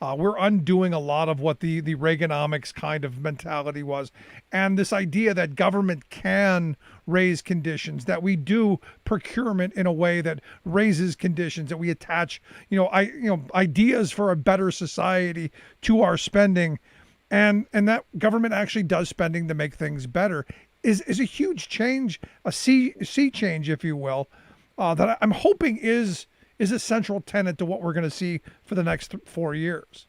We're undoing a lot of what the Reaganomics kind of mentality was, and this idea that government can raise conditions, that we do procurement in a way that raises conditions, that we attach ideas for a better society to our spending, and that government actually does spending to make things better is a huge change, a sea change, if you will, that I'm hoping is a central tenet to what we're going to see for the next 4 years.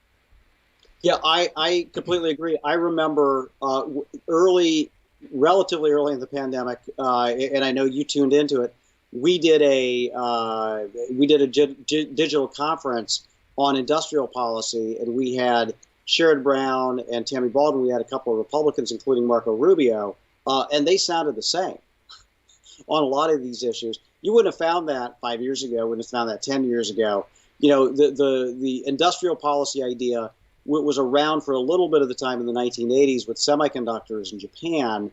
Yeah, I completely agree. I remember relatively early in the pandemic, and I know you tuned into it. We did a digital conference on industrial policy, and we had Sherrod Brown and Tammy Baldwin. We had a couple of Republicans, including Marco Rubio, and they sounded the same on a lot of these issues. You wouldn't have found that 5 years ago. Wouldn't have found that 10 years ago. The industrial policy idea was around for a little bit of the time in the 1980s with semiconductors in Japan.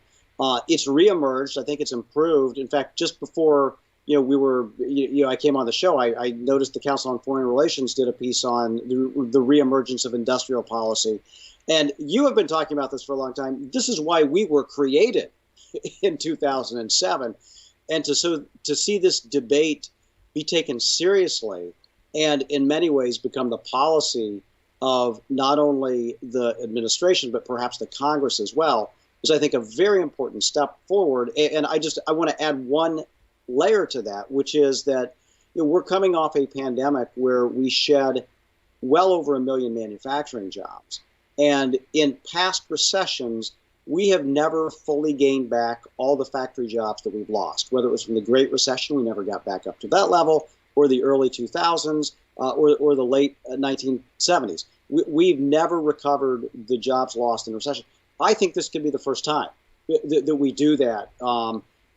It's reemerged. I think it's improved. In fact, just before I came on the show, I noticed the Council on Foreign Relations did a piece on the reemergence of industrial policy. And you have been talking about this for a long time. This is why we were created in 2007. And to see this debate be taken seriously and in many ways become the policy of not only the administration, but perhaps the Congress as well, is, I think, a very important step forward. And I want to add one layer to that, which is that we're coming off a pandemic where we shed well over 1 million manufacturing jobs. And in past recessions, we have never fully gained back all the factory jobs that we've lost, whether it was from the Great Recession, we never got back up to that level, or the early 2000s, or the late 1970s. We've never recovered the jobs lost in recession. I think this could be the first time that we do that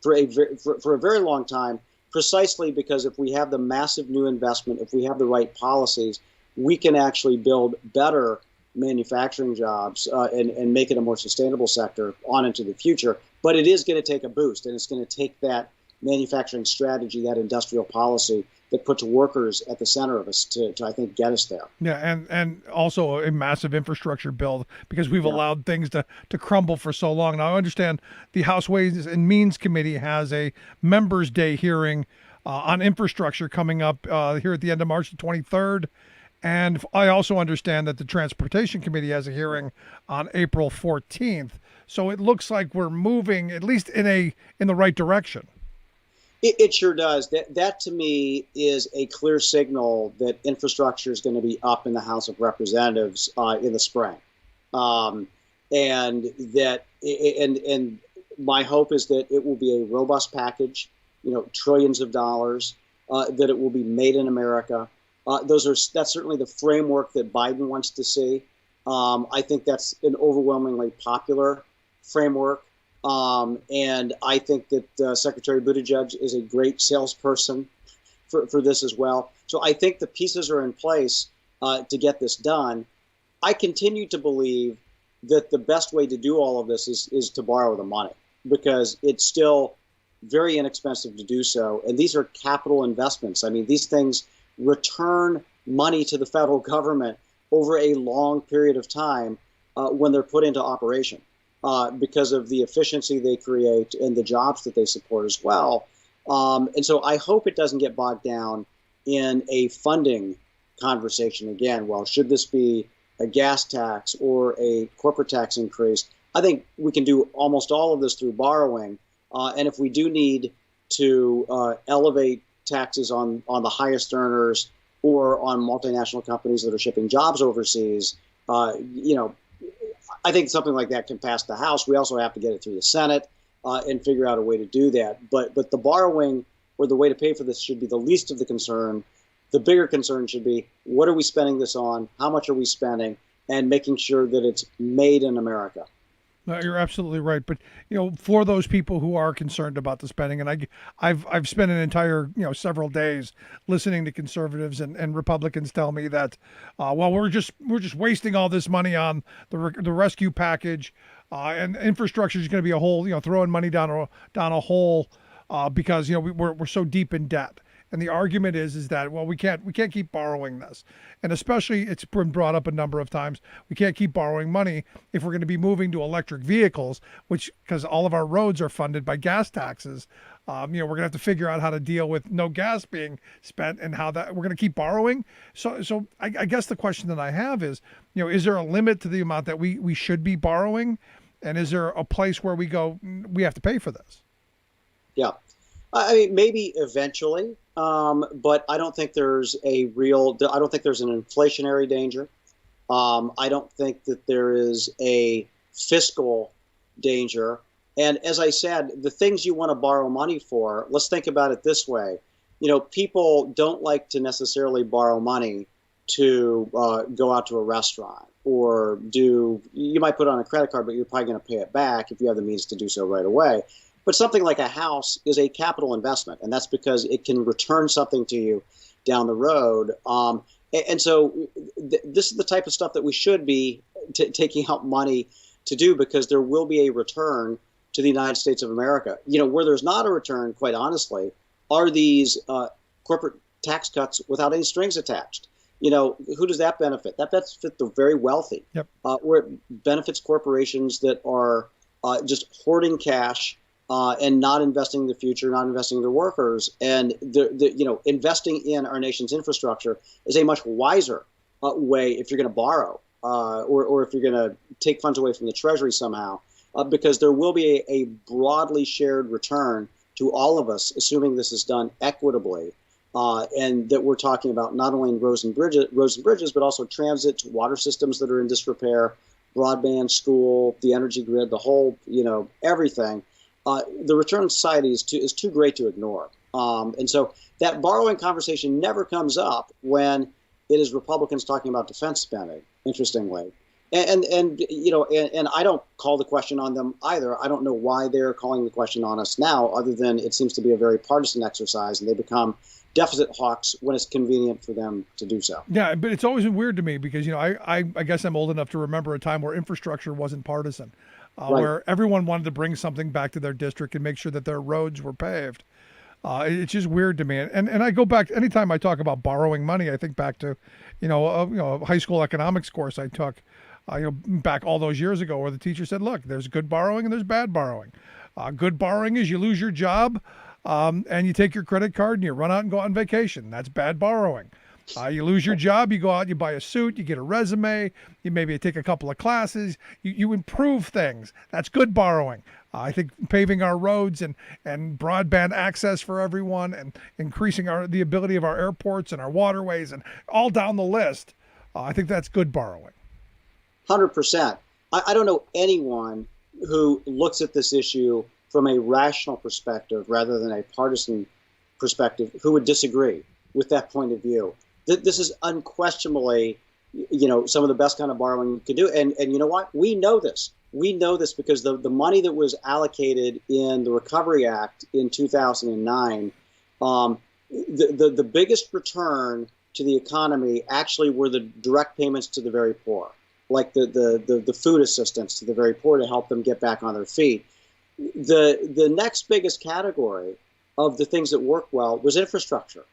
for a very long time, precisely because if we have the massive new investment, if we have the right policies, we can actually build better manufacturing jobs and make it a more sustainable sector on into the future. But it is going to take a boost, and it's going to take that manufacturing strategy, that industrial policy that puts workers at the center of us to I think, get us there. Yeah, and also a massive infrastructure build, because we've allowed things to crumble for so long. Now, I understand the House Ways and Means Committee has a Members' Day hearing on infrastructure coming up here at the end of March the 23rd. And I also understand that the Transportation Committee has a hearing on April 14th. So it looks like we're moving, at least in the right direction. It sure does. That to me is a clear signal that infrastructure is going to be up in the House of Representatives in the spring, and my hope is that it will be a robust package, trillions of dollars, that it will be made in America. That's certainly the framework that Biden wants to see. I think that's an overwhelmingly popular framework. And I think that Secretary Buttigieg is a great salesperson for this as well. So I think the pieces are in place to get this done. I continue to believe that the best way to do all of this is to borrow the money, because it's still very inexpensive to do so. And these are capital investments. I mean, these things return money to the federal government over a long period of time when they're put into operation. Because of the efficiency they create and the jobs that they support as well. And so I hope it doesn't get bogged down in a funding conversation again. Well, should this be a gas tax or a corporate tax increase? I think we can do almost all of this through borrowing. And if we do need to elevate taxes on the highest earners or on multinational companies that are shipping jobs overseas, I think something like that can pass the House. We also have to get it through the Senate and figure out a way to do that. But the borrowing or the way to pay for this should be the least of the concern. The bigger concern should be, what are we spending this on? How much are we spending? And making sure that it's made in America. No, you're absolutely right. But, for those people who are concerned about the spending, and I've spent an entire, several days listening to conservatives and Republicans tell me that, we're just wasting all this money on the rescue package, and infrastructure is going to be a hole, throwing money down a hole, because, we're so deep in debt. And the argument is that, we can't keep borrowing this. And especially, it's been brought up a number of times, we can't keep borrowing money if we're going to be moving to electric vehicles, because all of our roads are funded by gas taxes. We're going to have to figure out how to deal with no gas being spent and how that we're going to keep borrowing. So I guess the question that I have is there a limit to the amount that we should be borrowing? And is there a place where we go, we have to pay for this? Yeah. I mean, maybe eventually, but I don't think there's I don't think there's an inflationary danger. I don't think that there is a fiscal danger. And as I said, the things you want to borrow money for, let's think about it this way. People don't like to necessarily borrow money to go out to a restaurant or you might put on a credit card, but you're probably going to pay it back if you have the means to do so right away. But something like a house is a capital investment, and that's because it can return something to you down the road. And so this is the type of stuff that we should be taking out money to do, because there will be a return to the United States of America. Where there's not a return, quite honestly, are these corporate tax cuts without any strings attached. Who does that benefit? That benefits the very wealthy. Yep. Where it benefits corporations that are just hoarding cash and not investing in the future, not investing in their workers. And investing in our nation's infrastructure is a much wiser way if you're going to borrow or if you're going to take funds away from the Treasury somehow, because there will be a broadly shared return to all of us, assuming this is done equitably. And that we're talking about not only roads and bridges, but also transit, water systems that are in disrepair, broadband, school, the energy grid, the whole, everything. The return on society is too great to ignore. And so that borrowing conversation never comes up when it is Republicans talking about defense spending, interestingly. And I don't call the question on them either. I don't know why they're calling the question on us now, other than it seems to be a very partisan exercise, and they become deficit hawks when it's convenient for them to do so. Yeah, but it's always been weird to me because, I guess I'm old enough to remember a time where infrastructure wasn't partisan, Right. where everyone wanted to bring something back to their district and make sure that their roads were paved. It's just weird to me. And I go back, anytime I talk about borrowing money, I think back to, a high school economics course I took, back all those years ago, where the teacher said, look, there's good borrowing and there's bad borrowing. Good borrowing is you lose your job, and you take your credit card and you run out and go on vacation. That's bad borrowing. You lose your job, you go out, you buy a suit, you get a resume, you maybe take a couple of classes, you improve things. That's good borrowing. I think paving our roads and broadband access for everyone and increasing the ability of our airports and our waterways and all down the list, I think that's good borrowing. 100%. I don't know anyone who looks at this issue from a rational perspective rather than a partisan perspective who would disagree with that point of view. This is unquestionably, some of the best kind of borrowing you could do. And you know what? We know this. We know this because the money that was allocated in the Recovery Act in 2009, the biggest return to the economy actually were the direct payments to the very poor, like the food assistance to the very poor to help them get back on their feet. The next biggest category of the things that work well was infrastructure.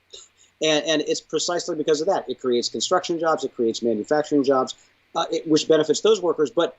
And it's precisely because of that. It creates construction jobs, it creates manufacturing jobs, which benefits those workers. But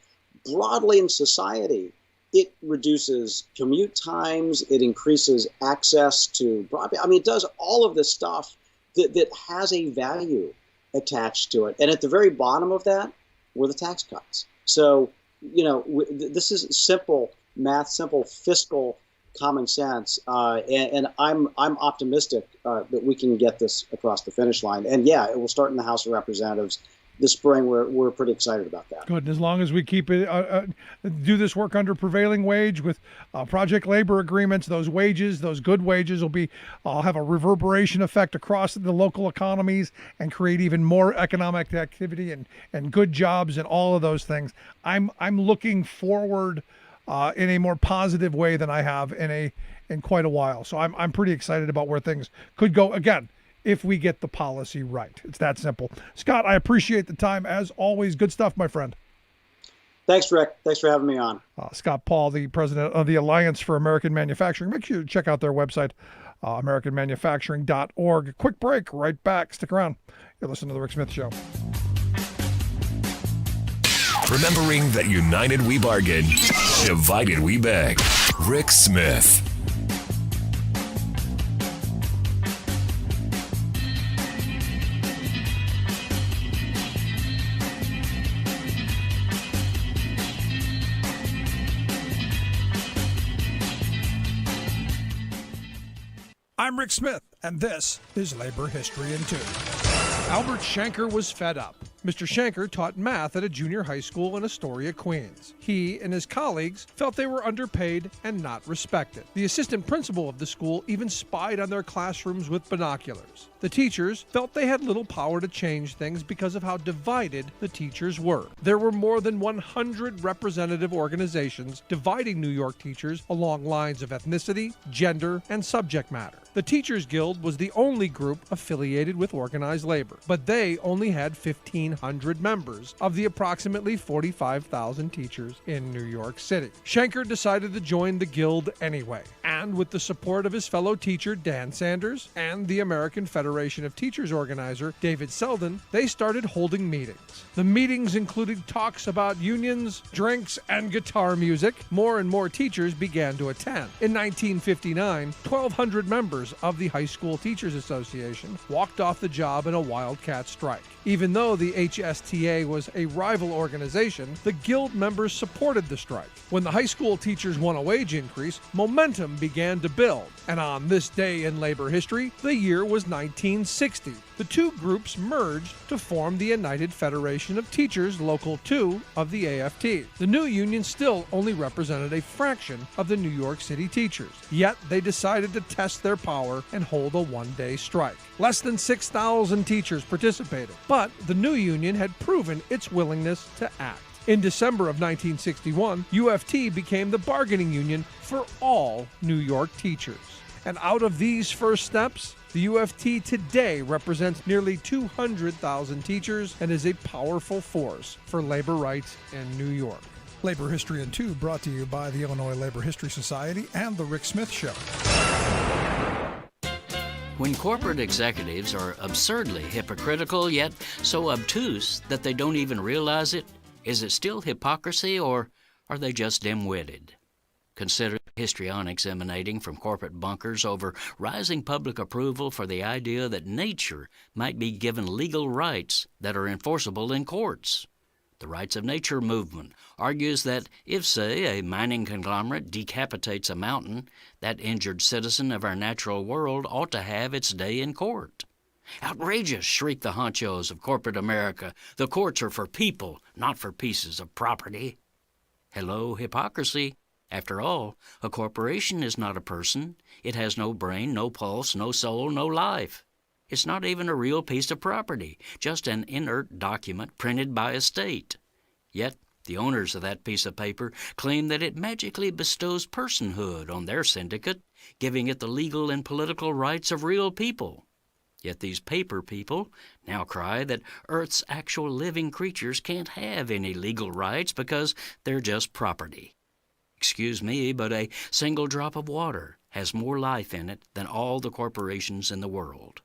broadly in society, it reduces commute times, it increases access to broadband. I mean, it does all of this stuff that has a value attached to it. And at the very bottom of that were the tax cuts. So, this is simple math, simple fiscal common sense, and I'm optimistic that we can get this across the finish line. And yeah, it will start in the House of Representatives this spring. We're pretty excited about that. Good, and as long as we keep it, do this work under prevailing wage with project labor agreements, those wages, those good wages will have a reverberation effect across the local economies and create even more economic activity and good jobs and all of those things. I'm looking forward in a more positive way than I have in quite a while. So I'm pretty excited about where things could go, again, if we get the policy right. It's that simple. Scott, I appreciate the time. As always, good stuff, my friend. Thanks, Rick. Thanks for having me on. Scott Paul, the president of the Alliance for American Manufacturing. Make sure you check out their website, AmericanManufacturing.org. Quick break, right back. Stick around. You're listening to The Rick Smith Show. Remembering that united we bargain, divided we beg. Rick Smith. I'm Rick Smith, and this is Labor History in 2. Albert Shanker was fed up. Mr. Shanker taught math at a junior high school in Astoria, Queens. He and his colleagues felt they were underpaid and not respected. The assistant principal of the school even spied on their classrooms with binoculars. The teachers felt they had little power to change things because of how divided the teachers were. There were more than 100 representative organizations dividing New York teachers along lines of ethnicity, gender, and subject matter. The Teachers Guild was the only group affiliated with organized labor, but they only had 1,500 members of the approximately 45,000 teachers in New York City. Schenker decided to join the Guild anyway, and with the support of his fellow teacher Dan Sanders and the American Federation of Teachers organizer David Selden, they started holding meetings. The meetings included talks about unions, drinks, and guitar music. More and more teachers began to attend. In 1959, 1,200 members of the High School Teachers Association walked off the job in a wildcat strike. Even though the HSTA was a rival organization, the Guild members supported the strike. When the high school teachers won a wage increase, momentum began to build. And on this day in labor history, the year was 1960. The two groups merged to form the United Federation of Teachers Local 2 of the AFT. The new union still only represented a fraction of the New York City teachers, yet they decided to test their power and hold a one-day strike. Less than 6,000 teachers participated, but the new union had proven its willingness to act. In December of 1961, UFT became the bargaining union for all New York teachers. And out of these first steps, the UFT today represents nearly 200,000 teachers and is a powerful force for labor rights in New York. Labor History in 2 brought to you by the Illinois Labor History Society and The Rick Smith Show. When corporate executives are absurdly hypocritical, yet so obtuse that they don't even realize it, is it still hypocrisy, or are they just dim-witted? Consider histrionics emanating from corporate bunkers over rising public approval for the idea that nature might be given legal rights that are enforceable in courts. The Rights of Nature movement argues that if, say, a mining conglomerate decapitates a mountain, that injured citizen of our natural world ought to have its day in court. Outrageous, shriek the honchos of corporate America. The courts are for people, not for pieces of property. Hello, hypocrisy. After all, a corporation is not a person. It has no brain, no pulse, no soul, no life. It's not even a real piece of property, just an inert document printed by a state. Yet, the owners of that piece of paper claim that it magically bestows personhood on their syndicate, giving it the legal and political rights of real people. Yet these paper people now cry that Earth's actual living creatures can't have any legal rights because they're just property. Excuse me, but a single drop of water has more life in it than all the corporations in the world.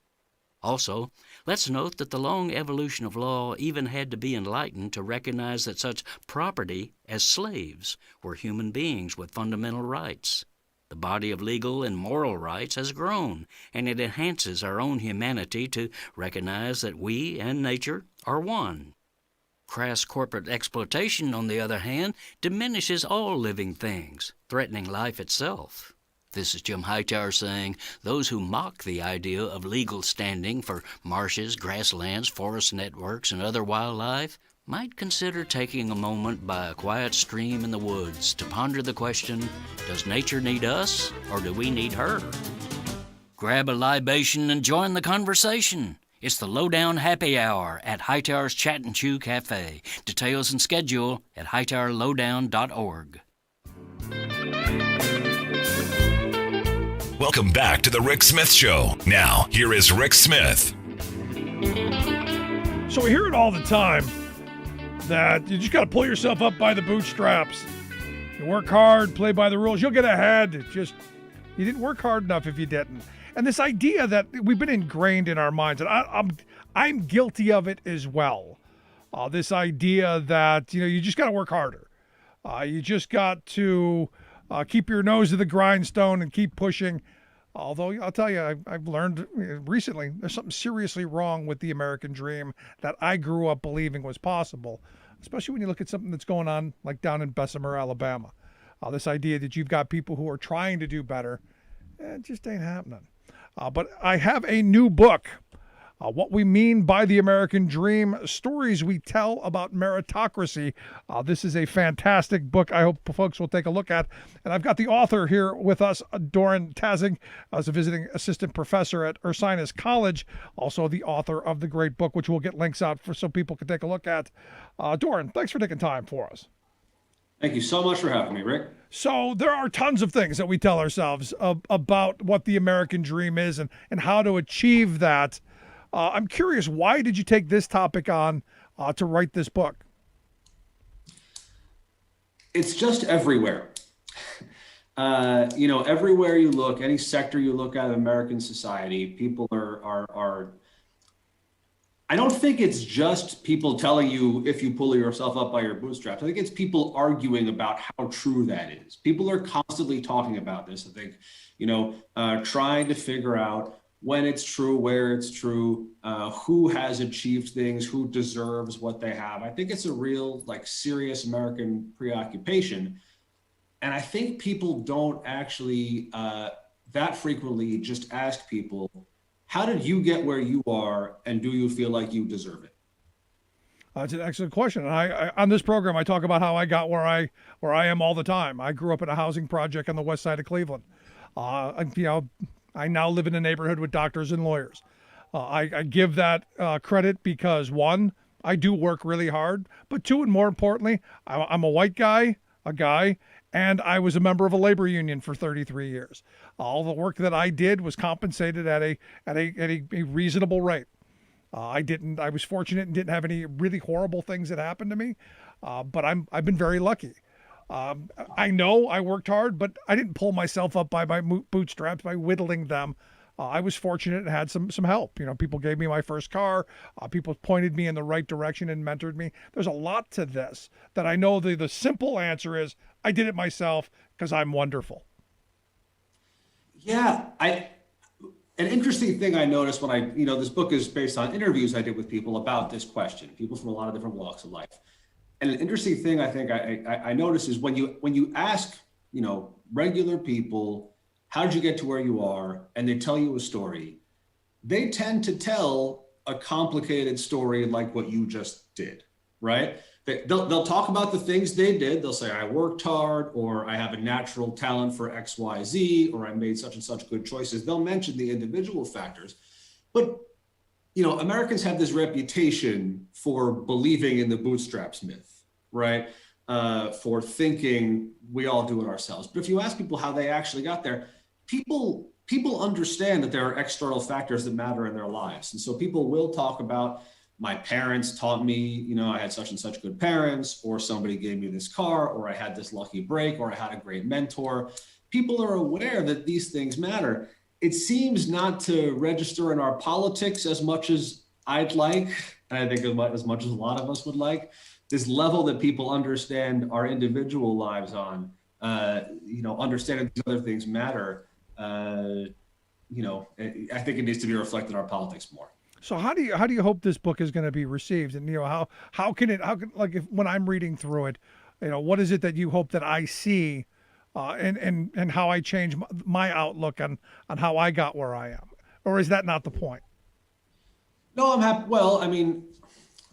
Also, let's note that the long evolution of law even had to be enlightened to recognize that such property as slaves were human beings with fundamental rights. The body of legal and moral rights has grown, and it enhances our own humanity to recognize that we and nature are one. Crass corporate exploitation, on the other hand, diminishes all living things, threatening life itself. This is Jim Hightower saying, those who mock the idea of legal standing for marshes, grasslands, forest networks, and other wildlife might consider taking a moment by a quiet stream in the woods to ponder the question, does nature need us, or do we need her? Grab a libation and join the conversation. It's the Lowdown Happy Hour at Hightower's Chat and Chew Cafe. Details and schedule at hightowerlowdown.org. Welcome back to the Rick Smith Show. Now, here is Rick Smith. So we hear it all the time that you just got to pull yourself up by the bootstraps. You work hard, play by the rules, you'll get ahead. It's just, you didn't work hard enough if you didn't. And this idea that we've been ingrained in our minds, and I'm guilty of it as well. This idea that, you just got to work harder. You just got to keep your nose to the grindstone and keep pushing. Although I'll tell you, I've learned recently there's something seriously wrong with the American dream that I grew up believing was possible, especially when you look at something that's going on like down in Bessemer, Alabama. This idea that you've got people who are trying to do better, it just ain't happening. But I have a new book, What We Mean by the American Dream, Stories We Tell About Meritocracy. This is a fantastic book I hope folks will take a look at. And I've got the author here with us, Doron Taussig, as a visiting assistant professor at Ursinus College, also the author of the great book, which we'll get links out for so people can take a look at. Doron, thanks for taking time for us. Thank you so much for having me, Rick. So there are tons of things that we tell ourselves about what the American dream is and how to achieve that. I'm curious, why did you take this topic on to write this book? It's just everywhere. Everywhere you look, any sector you look at in American society, people are. I don't think it's just people telling you if you pull yourself up by your bootstraps. I think it's people arguing about how true that is. People are constantly talking about this. I think, trying to figure out when it's true, where it's true, who has achieved things, who deserves what they have. I think it's a real, serious American preoccupation. And I think people don't actually that frequently just ask people, how did you get where you are, and do you feel like you deserve it? It's an excellent question. And I on this program, I talk about how I got where I am all the time. I grew up in a housing project on the west side of Cleveland. I now live in a neighborhood with doctors and lawyers. I give that credit because, one, I do work really hard, but two, and more importantly, I'm a white guy, and I was a member of a labor union for 33 years. All the work that I did was compensated at a reasonable rate. I was fortunate and didn't have any really horrible things that happened to me, but I've been very lucky. I know I worked hard, but I didn't pull myself up by my bootstraps by whittling them. I was fortunate and had some help. People gave me my first car. People pointed me in the right direction and mentored me. There's a lot to this that I know the simple answer is I did it myself because I'm wonderful. Yeah, an interesting thing I noticed when this book is based on interviews I did with people about this question, people from a lot of different walks of life. And an interesting thing I think I noticed is when you ask, regular people, how did you get to where you are? And they tell you a story, they tend to tell a complicated story like what you just did, right? They'll talk about the things they did. They'll say, I worked hard, or I have a natural talent for X, Y, Z, or I made such and such good choices. They'll mention the individual factors. But, Americans have this reputation for believing in the bootstraps myth, right? For thinking we all do it ourselves. But if you ask people how they actually got there, people understand that there are external factors that matter in their lives. And so people will talk about, my parents taught me, I had such and such good parents, or somebody gave me this car, or I had this lucky break, or I had a great mentor. People are aware that these things matter. It seems not to register in our politics as much as I'd like, and I think as much as a lot of us would like. This level that people understand our individual lives on, understanding these other things matter. I think it needs to be reflected in our politics more. So how do you hope this book is going to be received? And how can if when I'm reading through it, what is it that you hope that I see, and how I change my outlook on how I got where I am, or is that not the point? No, I'm happy. Well,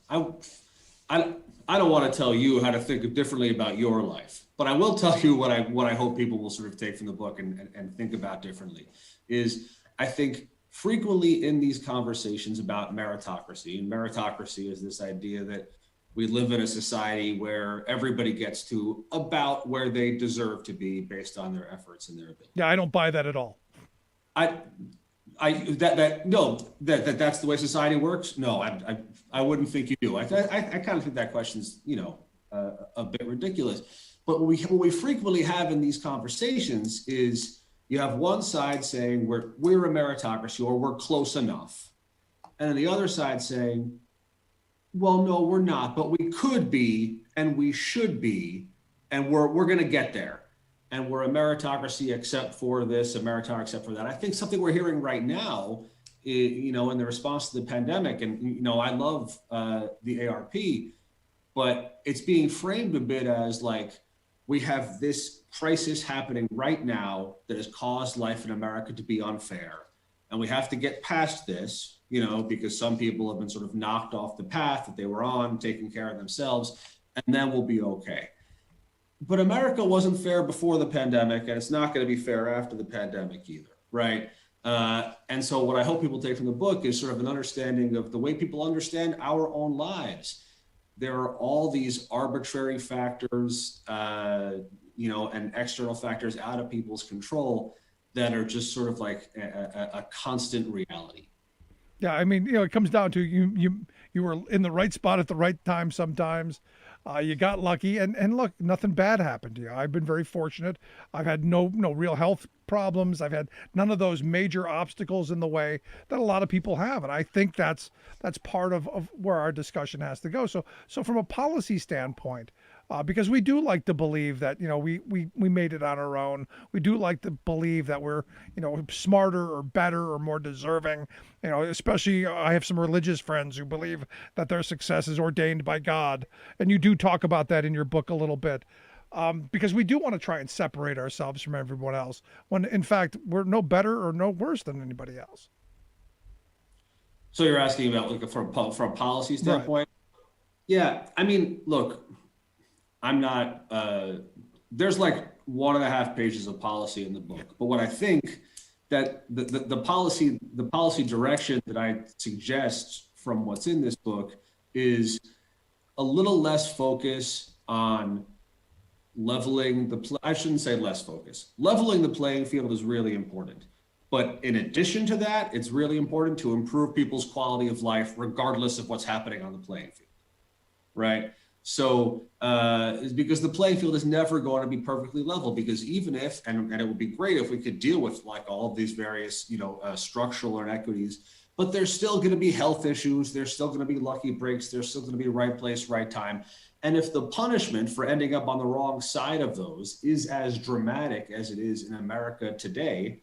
I don't want to tell you how to think differently about your life, but I will tell you what I hope people will sort of take from the book and think about differently. Is I think frequently in these conversations about meritocracy, and meritocracy is this idea that we live in a society where everybody gets to about where they deserve to be based on their efforts and their ability. Yeah, I don't buy that at all. That's the way society works. No, I wouldn't think you do. I kind of think that question's a bit ridiculous. But what we frequently have in these conversations is you have one side saying we're a meritocracy, or we're close enough, and then the other side saying, well, no, we're not, but we could be, and we should be, and we're going to get there. And we're a meritocracy except for this, a meritocracy except for that. I think something we're hearing right now, in the response to the pandemic, and I love the ARP, but it's being framed a bit as we have this crisis happening right now that has caused life in America to be unfair, and we have to get past this, because some people have been sort of knocked off the path that they were on, taking care of themselves, and then we'll be okay. But America wasn't fair before the pandemic, and it's not going to be fair after the pandemic either, right? And so what I hope people take from the book is sort of an understanding of the way people understand our own lives. there are all these arbitrary factors, and external factors out of people's control that are just sort of like a constant reality. Yeah, I mean, it comes down to you were in the right spot at the right time sometimes. You got lucky, and look, nothing bad happened to you. I've been very fortunate. I've had no real health problems. I've had none of those major obstacles in the way that a lot of people have, and I think that's part of where our discussion has to go. So from a policy standpoint, because we do like to believe that we made it on our own. We do like to believe that we're smarter or better or more deserving. Especially I have some religious friends who believe that their success is ordained by God, and you do talk about that in your book a little bit. Because we do want to try and separate ourselves from everyone else, when in fact we're no better or no worse than anybody else. So you're asking about like from a policy standpoint? Right. Yeah, I mean, look. I'm not, there's like 1.5 pages of policy in the book, but what I think that the policy direction that I suggest from what's in this book is a little less focus on leveling I shouldn't say less focus. Leveling the playing field is really important. But in addition to that, it's really important to improve people's quality of life, regardless of what's happening on the playing field, right? So because the playing field is never going to be perfectly level, because even if, and it would be great if we could deal with like all of these various, structural inequities, but there's still going to be health issues. There's still going to be lucky breaks. There's still going to be right place, right time. And if the punishment for ending up on the wrong side of those is as dramatic as it is in America today,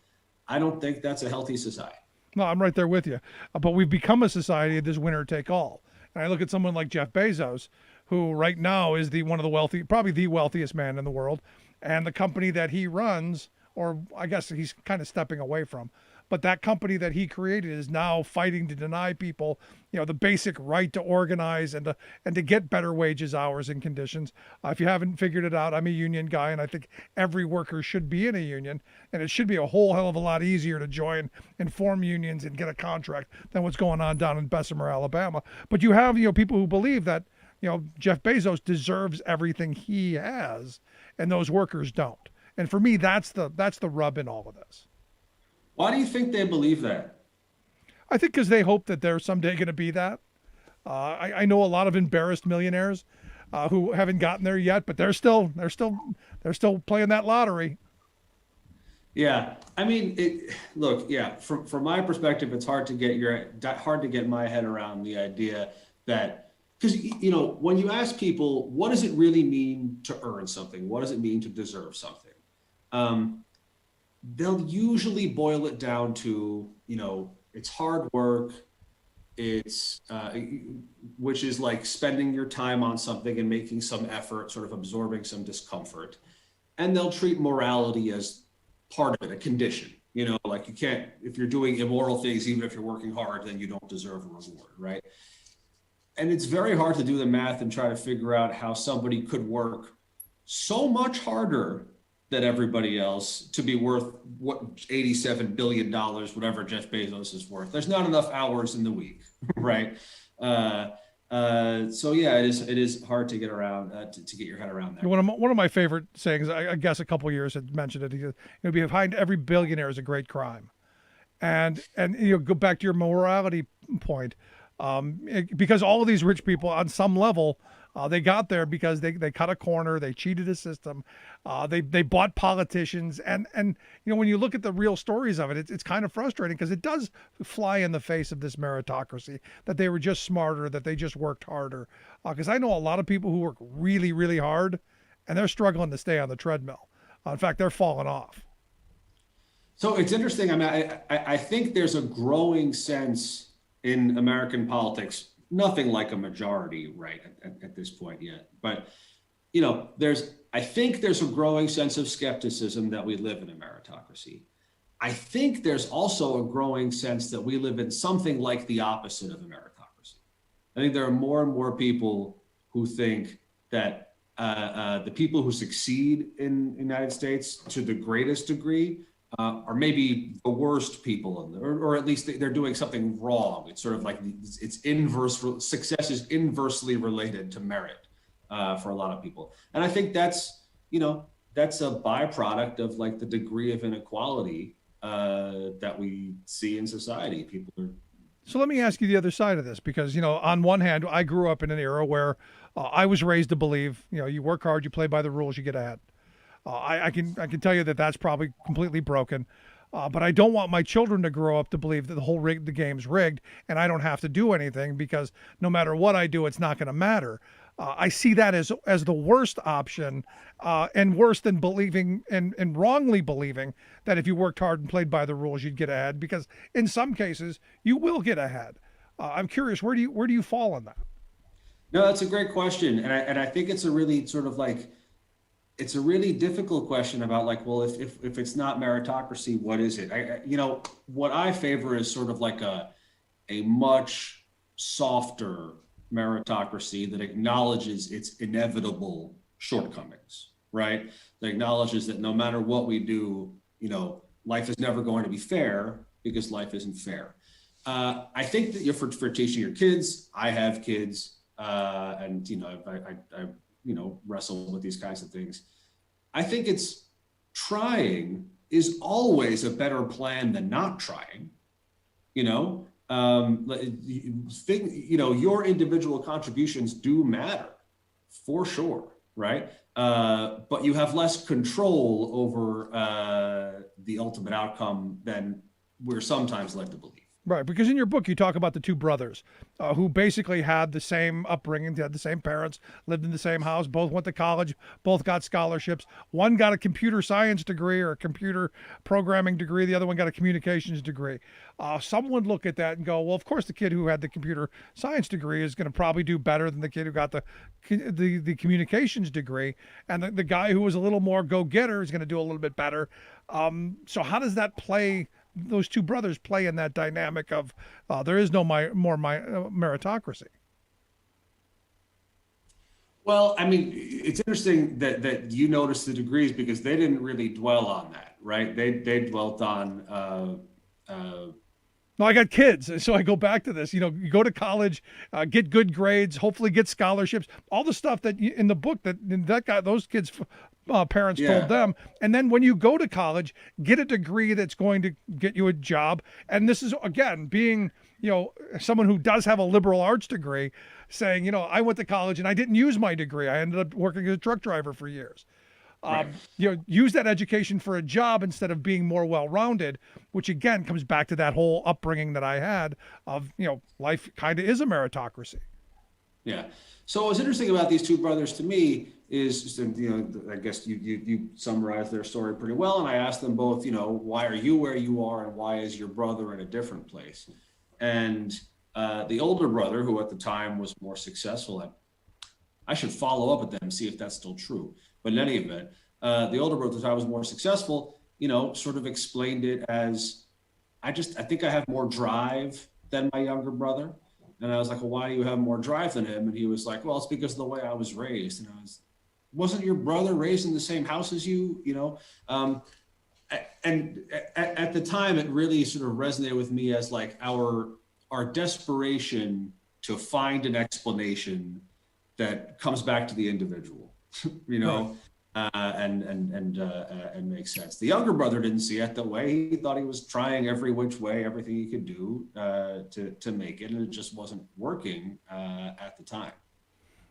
I don't think that's a healthy society. No, I'm right there with you. But we've become a society of this winner take all. And I look at someone like Jeff Bezos, who right now is one of the probably the wealthiest man in the world. And the company that he runs, or I guess he's kind of stepping away from, but that company that he created is now fighting to deny people, the basic right to organize and to get better wages, hours, and conditions. If you haven't figured it out, I'm a union guy, and I think every worker should be in a union, and it should be a whole hell of a lot easier to join and form unions and get a contract than what's going on down in Bessemer, Alabama. But you have, people who believe that, Jeff Bezos deserves everything he has, and those workers don't. And for me, that's the rub in all of this. Why do you think they believe that? I think because they hope that they're someday going to be that. I know a lot of embarrassed millionaires who haven't gotten there yet, but they're still playing that lottery. Yeah, I mean, from my perspective, it's hard to get my head around the idea that, because when you ask people, what does it really mean to earn something? What does it mean to deserve something? They'll usually boil it down to, it's hard work. It's, which is like spending your time on something and making some effort, sort of absorbing some discomfort. And they'll treat morality as part of it, a condition, like you can't, if you're doing immoral things, even if you're working hard, then you don't deserve a reward, right? And it's very hard to do the math and try to figure out how somebody could work so much harder than everybody else to be worth what $87 billion, whatever Jeff Bezos is worth. There's not enough hours in the week, right? So yeah, it is hard to get around to get your head around that. One of my favorite sayings, I guess a couple of years had mentioned it. He said, behind every billionaire is a great crime, and go back to your morality point, because all of these rich people on some level. They got there because they cut a corner, they cheated a system, they bought politicians, and when you look at the real stories of it, it's kind of frustrating because it does fly in the face of this meritocracy, that they were just smarter, that they just worked harder. Because I know a lot of people who work really, really hard, and they're struggling to stay on the treadmill. In fact, they're falling off. So it's interesting. I mean, I think there's a growing sense in American politics. Nothing like a majority, right, at this point yet. But, I think there's a growing sense of skepticism that we live in a meritocracy. I think there's also a growing sense that we live in something like the opposite of a meritocracy. I think there are more and more people who think that the people who succeed in the United States to the greatest degree are maybe the worst people, or at least they're doing something wrong. It's sort of like it's inverse. Success is inversely related to merit for a lot of people, and I think that's that's a byproduct of like the degree of inequality that we see in society. People are. So let me ask you the other side of this, because on one hand, I grew up in an era where I was raised to believe you work hard, you play by the rules, you get ahead. I can tell you that that's probably completely broken, but I don't want my children to grow up to believe that the game's rigged and I don't have to do anything, because no matter what I do, it's not going to matter. I see that as the worst option, and worse than believing and wrongly believing that if you worked hard and played by the rules, you'd get ahead, because in some cases you will get ahead. I'm curious, where do you fall on that? No, that's a great question, and I think it's a really sort of like. It's a really difficult question about like, well, if it's not meritocracy, what is it? What I favor is sort of like a much softer meritocracy that acknowledges its inevitable shortcomings, right? That acknowledges that no matter what we do, life is never going to be fair because life isn't fair. I think that for teaching your kids, I have kids, and I wrestle with these kinds of things. I think it's trying is always a better plan than not trying. Your individual contributions do matter for sure, right? But you have less control over the ultimate outcome than we're sometimes led to believe. Right, because in your book you talk about the two brothers who basically had the same upbringing, had the same parents, lived in the same house, both went to college, both got scholarships. One got a computer science degree or a computer programming degree. The other one got a communications degree. Some would look at that and go, well, of course the kid who had the computer science degree is going to probably do better than the kid who got the communications degree. And the guy who was a little more go-getter is going to do a little bit better. So how does that play? Those two brothers play in that dynamic of there is no meritocracy. Well, I mean, it's interesting that you noticed the degrees because they didn't really dwell on that, right? They dwelt on. No, I got kids, so I go back to this. You go to college, get good grades, hopefully get scholarships, all the stuff that in the book those kids. Parents told them. And then when you go to college, get a degree that's going to get you a job. And this is, again, being, someone who does have a liberal arts degree, saying, I went to college and I didn't use my degree. I ended up working as a truck driver for years. Right. Use that education for a job instead of being more well-rounded, which again comes back to that whole upbringing that I had of, life kind of is a meritocracy. Yeah. So what's interesting about these two brothers to me is, I guess you summarized their story pretty well. And I asked them both, why are you where you are and why is your brother in a different place? And the older brother, who at the time was more successful, I should follow up with them and see if that's still true. But in any event, the older brother, at the time was more successful, sort of explained it as, I think I have more drive than my younger brother. And I was like, well, why do you have more drive than him? And he was like, well, it's because of the way I was raised. And wasn't your brother raised in the same house as you, and at the time, it really sort of resonated with me as like our desperation to find an explanation that comes back to the individual, and makes sense. The younger brother didn't see it that way. He thought he was trying every which way, everything he could do to make it, and it just wasn't working at the time.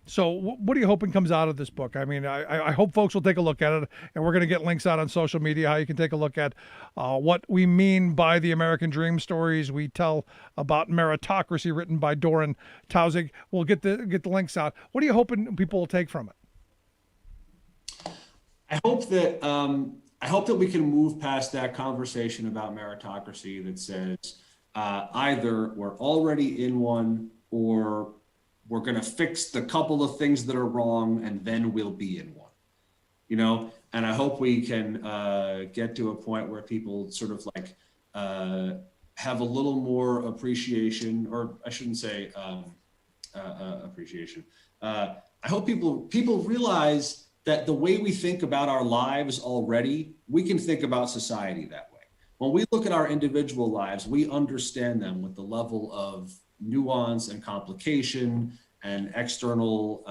So what are you hoping comes out of this book? I mean, I hope folks will take a look at it, and we're going to get links out on social media how you can take a look at what we mean by the American Dream stories we tell about meritocracy, written by Doron Taussig. We'll get the links out. What are you hoping people will take from it? I hope that we can move past that conversation about meritocracy that says either we're already in one or we're going to fix the couple of things that are wrong and then we'll be in one, and I hope we can get to a point where people sort of like have a little more appreciation, or I shouldn't say appreciation. I hope people realize that the way we think about our lives already, we can think about society that way. When we look at our individual lives, we understand them with the level of nuance and complication and external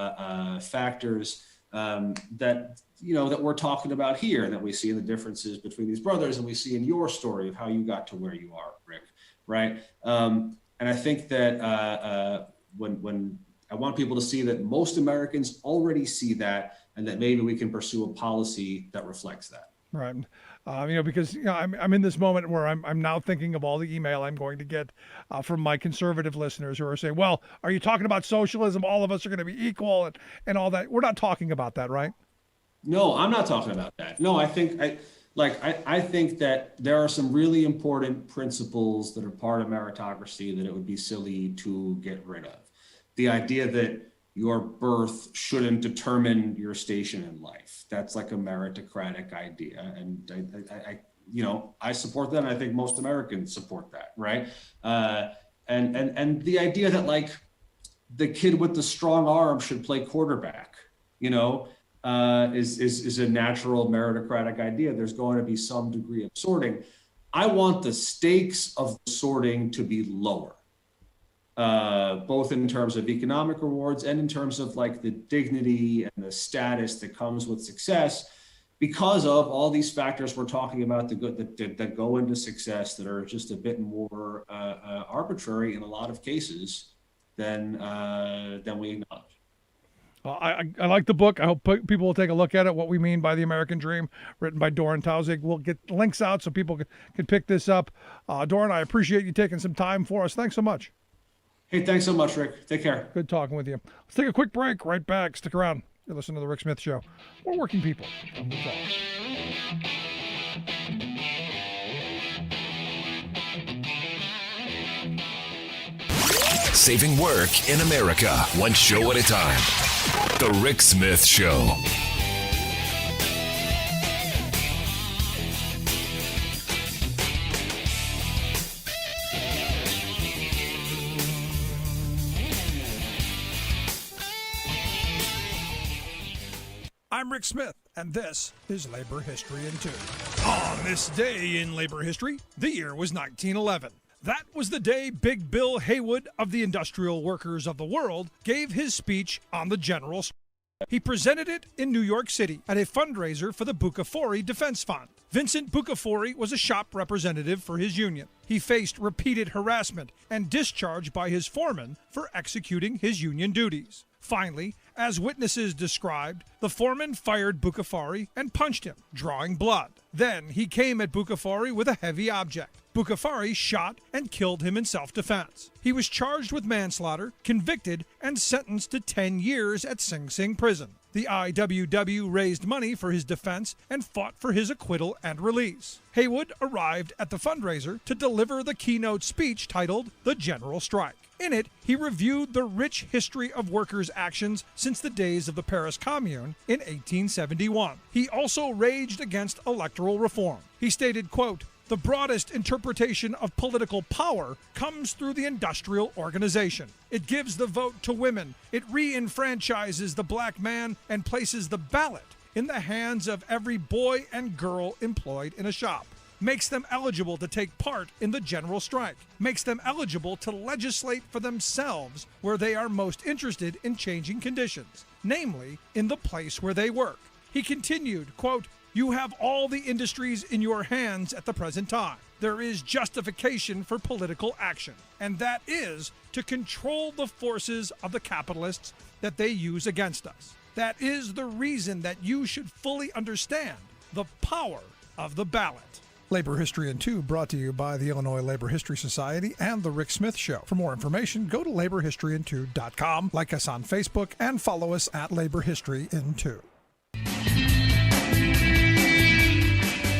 factors that we're talking about here, that we see in the differences between these brothers, and we see in your story of how you got to where you are, Rick, right? And I think that when I want people to see that most Americans already see that, and that maybe we can pursue a policy that reflects that. Right. Because I'm in this moment where I'm now thinking of all the email I'm going to get from my conservative listeners who are saying, well, are you talking about socialism? All of us are going to be equal and all that. We're not talking about that, right? No, I'm not talking about that. No, I think that there are some really important principles that are part of meritocracy that it would be silly to get rid of. The idea that your birth shouldn't determine your station in life. That's like a meritocratic idea. And I support that. And I think most Americans support that, right? And the idea that like the kid with the strong arm should play quarterback, is a natural meritocratic idea. There's going to be some degree of sorting. I want the stakes of the sorting to be lower. Both in terms of economic rewards and in terms of like the dignity and the status that comes with success, because of all these factors we're talking about that go into success that are just a bit more arbitrary in a lot of cases than we acknowledge. I like the book. I hope people will take a look at it, What We Mean by the American Dream, written by Doron Taussig. We'll get links out so people can pick this up. Doron, I appreciate you taking some time for us. Thanks so much. Hey, thanks so much, Rick. Take care. Good talking with you. Let's take a quick break. Right back. Stick around. You're listening to The Rick Smith Show. We're working people. And we talk. Saving work in America, one show at a time. The Rick Smith Show. I'm Rick Smith, and this is Labor History in 2. On this day in labor history, the year was 1911. That was the day Big Bill Haywood of the Industrial Workers of the World gave his speech on the general strike. He presented it in New York City at a fundraiser for the Bucafori Defense Fund. Vincent Bucafori was a shop representative for his union. He faced repeated harassment and discharge by his foreman for executing his union duties. Finally, as witnesses described, the foreman fired Bucafori and punched him, drawing blood. Then he came at Bucafori with a heavy object. Bucafori shot and killed him in self-defense. He was charged with manslaughter, convicted, and sentenced to 10 years at Sing Sing prison. The IWW raised money for his defense and fought for his acquittal and release. Haywood arrived at the fundraiser to deliver the keynote speech titled The General Strike. In it, he reviewed the rich history of workers' actions since the days of the Paris Commune in 1871. He also raged against electoral reform. He stated, quote, "The broadest interpretation of political power comes through the industrial organization. It gives the vote to women. It re-enfranchises the black man and places the ballot in the hands of every boy and girl employed in a shop. Makes them eligible to take part in the general strike. Makes them eligible to legislate for themselves where they are most interested in changing conditions, namely in the place where they work." He continued, quote, "You have all the industries in your hands at the present time. There is justification for political action, and that is to control the forces of the capitalists that they use against us. That is the reason that you should fully understand the power of the ballot." Labor History in 2 brought to you by the Illinois Labor History Society and The Rick Smith Show. For more information, go to laborhistoryin2.com, like us on Facebook, and follow us at Labor History in 2.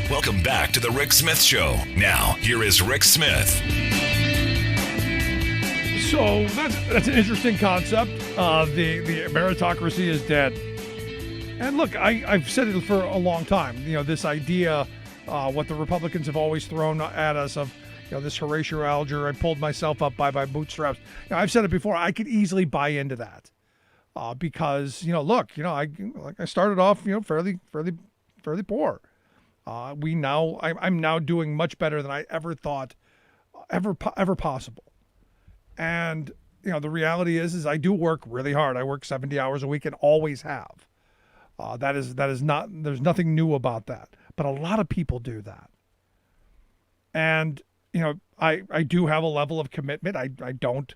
Welcome back to the Rick Smith Show. Now, here is Rick Smith. So that's an interesting concept. The meritocracy is dead. And look, I've said it for a long time. This idea, what the Republicans have always thrown at us of, this Horatio Alger, I pulled myself up by my bootstraps. I've said it before. I could easily buy into that because, look, I started off, fairly poor. I'm now doing much better than I ever thought, ever possible. And the reality is I do work really hard. I work 70 hours a week and always have. That is not. There's nothing new about that. But a lot of people do that. And I do have a level of commitment. I don't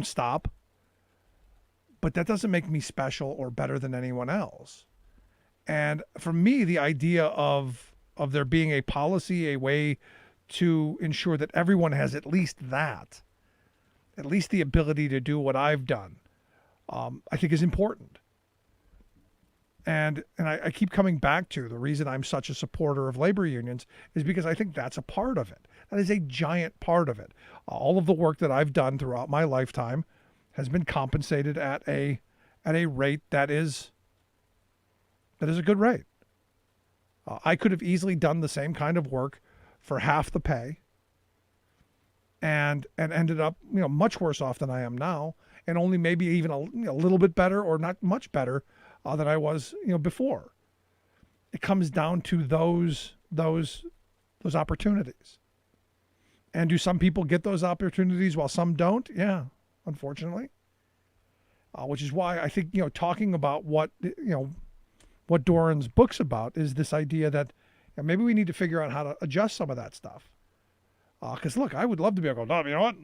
stop. But that doesn't make me special or better than anyone else. And for me, the idea of there being a policy, a way to ensure that everyone has at least the ability to do what I've done, I think is important. And I keep coming back to the reason I'm such a supporter of labor unions is because I think that's a part of it. That is a giant part of it. All of the work that I've done throughout my lifetime has been compensated at a rate that is a good rate. I could have easily done the same kind of work for half the pay and ended up much worse off than I am now, and only maybe even a little bit better or not much better than I was before. It comes down to those opportunities. And do some people get those opportunities while some don't? Yeah, unfortunately. Which is why I think talking about what Doron's book's about is this idea that maybe we need to figure out how to adjust some of that stuff. Because look, I would love to be able to go, no, you know what?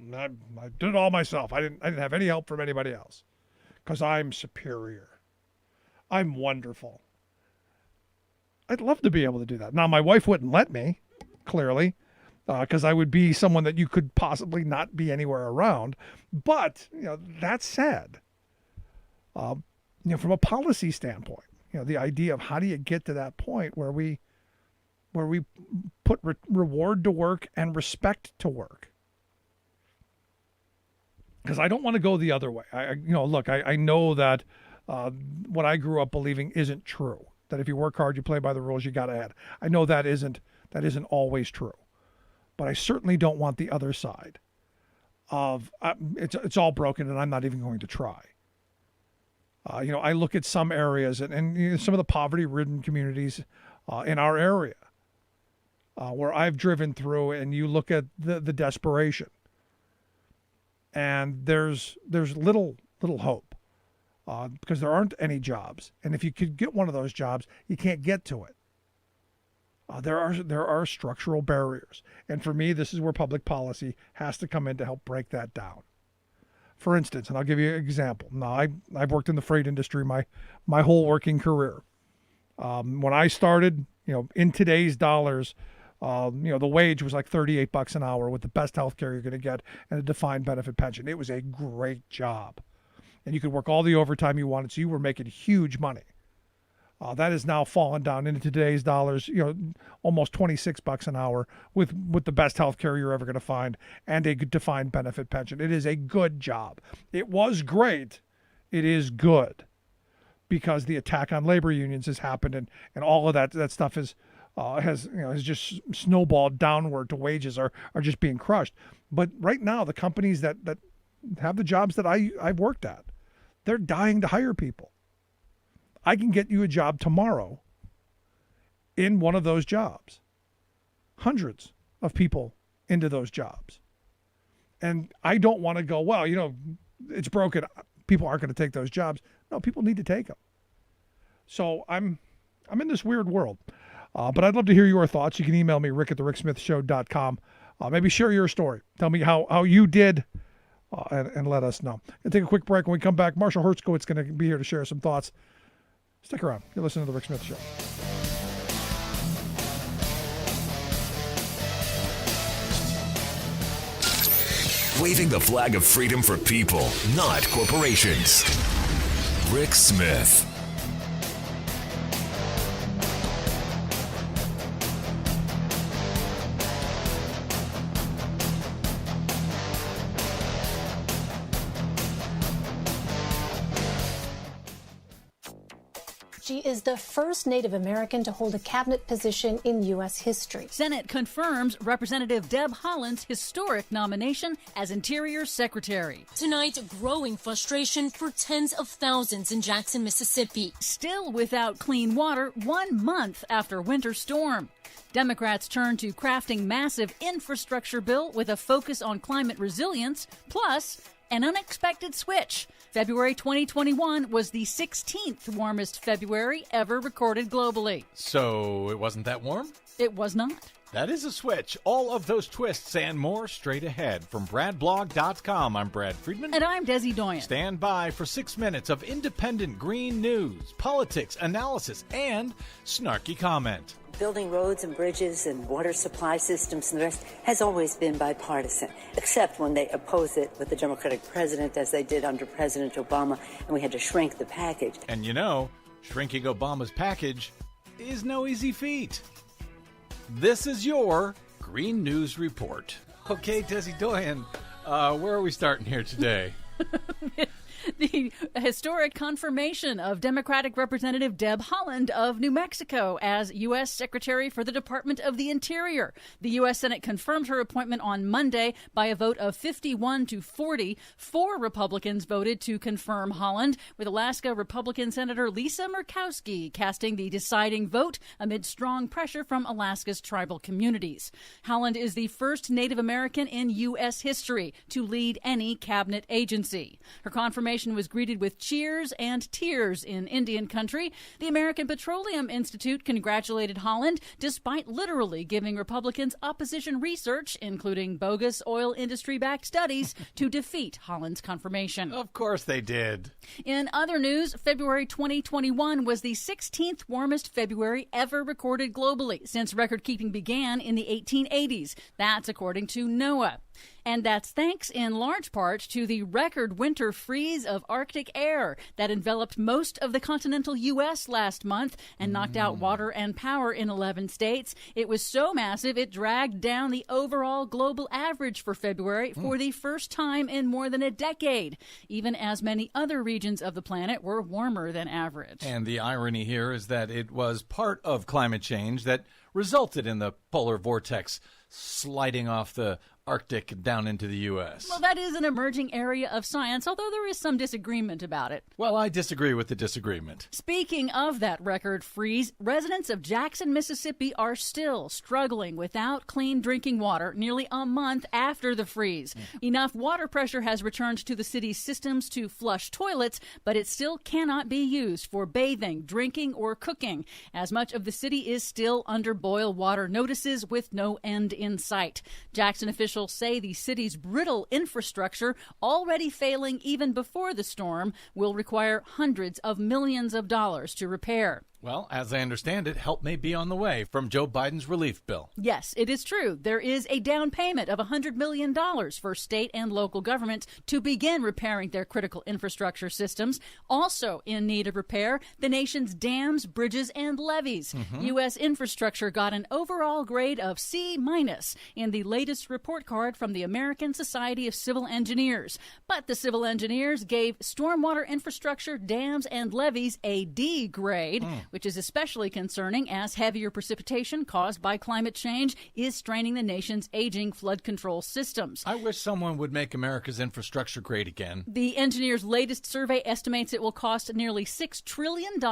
I did it all myself. I didn't have any help from anybody else. Because I'm superior. I'm wonderful. I'd love to be able to do that. Now, my wife wouldn't let me, clearly, because I would be someone that you could possibly not be anywhere around. But that said, from a policy standpoint, the idea of how do you get to that point where we put reward to work and respect to work. Because I don't want to go the other way. I know that what I grew up believing isn't true. That if you work hard, you play by the rules, you got to add. I know that isn't always true. But I certainly don't want the other side of it's all broken and I'm not even going to try. I look at some areas and some of the poverty-ridden communities in our area where I've driven through, and you look at the desperation, and there's little hope because there aren't any jobs, and if you could get one of those jobs, you can't get to it. There are structural barriers, and for me, this is where public policy has to come in to help break that down. For instance, and I'll give you an example. Now, I've worked in the freight industry my whole working career. When I started, in today's dollars, the wage was like $38 an hour with the best health care you're going to get and a defined benefit pension. It was a great job. And you could work all the overtime you wanted, so you were making huge money. That has now fallen down into today's dollars, almost $26 an hour with the best health care you're ever going to find and a defined benefit pension. It is a good job. It was great. It is good because the attack on labor unions has happened and all of that stuff has just snowballed downward to wages are just being crushed. But right now, the companies that have the jobs that I've worked at, they're dying to hire people. I can get you a job tomorrow in one of those jobs. Hundreds of people into those jobs. And I don't want to go, well, it's broken. People aren't going to take those jobs. No, people need to take them. So I'm in this weird world. But I'd love to hear your thoughts. You can email me, rick@thericksmithshow.com. Maybe share your story. Tell me how you did and let us know. We'll take a quick break. When we come back, Marshall Herskovitz is going to be here to share some thoughts. Stick around. You're listening to The Rick Smith Show. Waving the flag of freedom for people, not corporations. Rick Smith. She is the first Native American to hold a cabinet position in U.S. history. Senate confirms Representative Deb Haaland's historic nomination as Interior Secretary. Tonight, growing frustration for tens of thousands in Jackson, Mississippi. Still without clean water 1 month after winter storm. Democrats turn to crafting massive infrastructure bill with a focus on climate resilience, plus an unexpected switch. February 2021 was the 16th warmest February ever recorded globally. So it wasn't that warm? It was not. That is a switch. All of those twists and more straight ahead. From BradBlog.com, I'm Brad Friedman. And I'm Desi Doyen. Stand by for 6 minutes of independent green news, politics, analysis, and snarky comment. Building roads and bridges and water supply systems and the rest has always been bipartisan, except when they oppose it with the Democratic president, as they did under President Obama, and we had to shrink the package. And you know, shrinking Obama's package is no easy feat. This is your Green News Report. Okay, Desi Doyen, where are we starting here today? The historic confirmation of Democratic Representative Deb Haaland of New Mexico as U.S. Secretary for the Department of the Interior. The U.S. Senate confirmed her appointment on Monday by a vote of 51 to 40. 4 Republicans voted to confirm Haaland, with Alaska Republican Senator Lisa Murkowski casting the deciding vote amid strong pressure from Alaska's tribal communities. Haaland is the first Native American in U.S. history to lead any cabinet agency. Her confirmation was greeted with cheers and tears in Indian country. The American Petroleum Institute congratulated Haaland, despite literally giving Republicans opposition research, including bogus oil industry-backed studies, to defeat Haaland's confirmation. Of course they did. In other news, February 2021 was the 16th warmest February ever recorded globally since record-keeping began in the 1880s. That's according to NOAA. And that's thanks in large part to the record winter freeze of Arctic air that enveloped most of the continental U.S. last month and knocked out water and power in 11 states. It was so massive it dragged down the overall global average for February for the first time in more than a decade, even as many other regions of the planet were warmer than average. And the irony here is that it was part of climate change that resulted in the polar vortex sliding off the Arctic down into the U.S. Well, that is an emerging area of science, although there is some disagreement about it. Well, I disagree with the disagreement. Speaking of that record freeze, residents of Jackson, Mississippi are still struggling without clean drinking water nearly a month after the freeze. Enough water pressure has returned to the city's systems to flush toilets, but it still cannot be used for bathing, drinking, or cooking, as much of the city is still under boil water notices with no end in sight. Jackson officials say the city's brittle infrastructure, already failing even before the storm, will require hundreds of millions of dollars to repair. Well, as I understand it, help may be on the way from Joe Biden's relief bill. Yes, it is true. There is a down payment of $100 million for state and local governments to begin repairing their critical infrastructure systems. Also in need of repair, the nation's dams, bridges, and levees. U.S. infrastructure got an overall grade of C- in the latest report card from the American Society of Civil Engineers. But the civil engineers gave stormwater infrastructure, dams, and levees a D grade, which is especially concerning as heavier precipitation caused by climate change is straining the nation's aging flood control systems. I wish someone would make America's infrastructure great again. The engineers' latest survey estimates it will cost nearly $6 trillion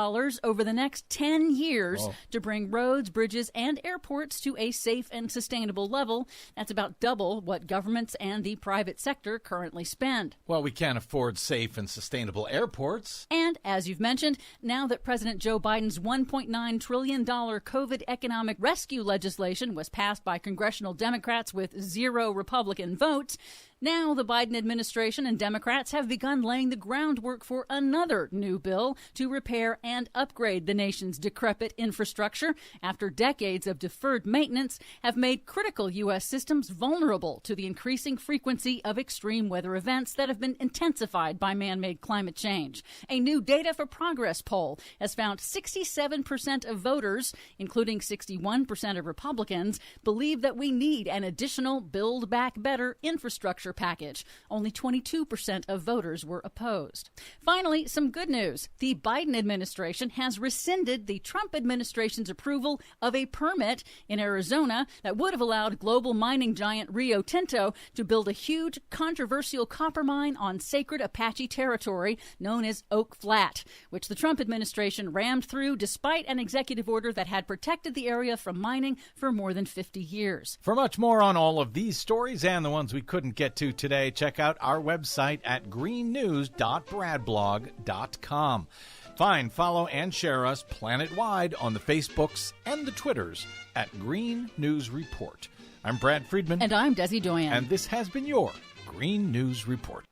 over the next 10 years to bring roads, bridges, and airports to a safe and sustainable level. That's about double what governments and the private sector currently spend. Well, we can't afford safe and sustainable airports. And, as you've mentioned, now that President Joe Biden's $1.9 trillion COVID economic rescue legislation was passed by congressional Democrats with 0 Republican votes, now the Biden administration and Democrats have begun laying the groundwork for another new bill to repair and upgrade the nation's decrepit infrastructure after decades of deferred maintenance have made critical U.S. systems vulnerable to the increasing frequency of extreme weather events that have been intensified by man-made climate change. A new Data for Progress poll has found 67% of voters, including 61% of Republicans, believe that we need an additional Build Back Better infrastructure infrastructure package. Only 22% of voters were opposed. Finally, some good news. The Biden administration has rescinded the Trump administration's approval of a permit in Arizona that would have allowed global mining giant Rio Tinto to build a huge, controversial copper mine on sacred Apache territory known as Oak Flat, which the Trump administration rammed through despite an executive order that had protected the area from mining for more than 50 years. For much more on all of these stories and the ones we couldn't get to today, check out our website at greennews.bradblog.com. Find, follow, and share us planet-wide on the Facebooks and the Twitters at Green News Report. I'm Brad Friedman. And I'm Desi Doyen. And this has been your Green News Report.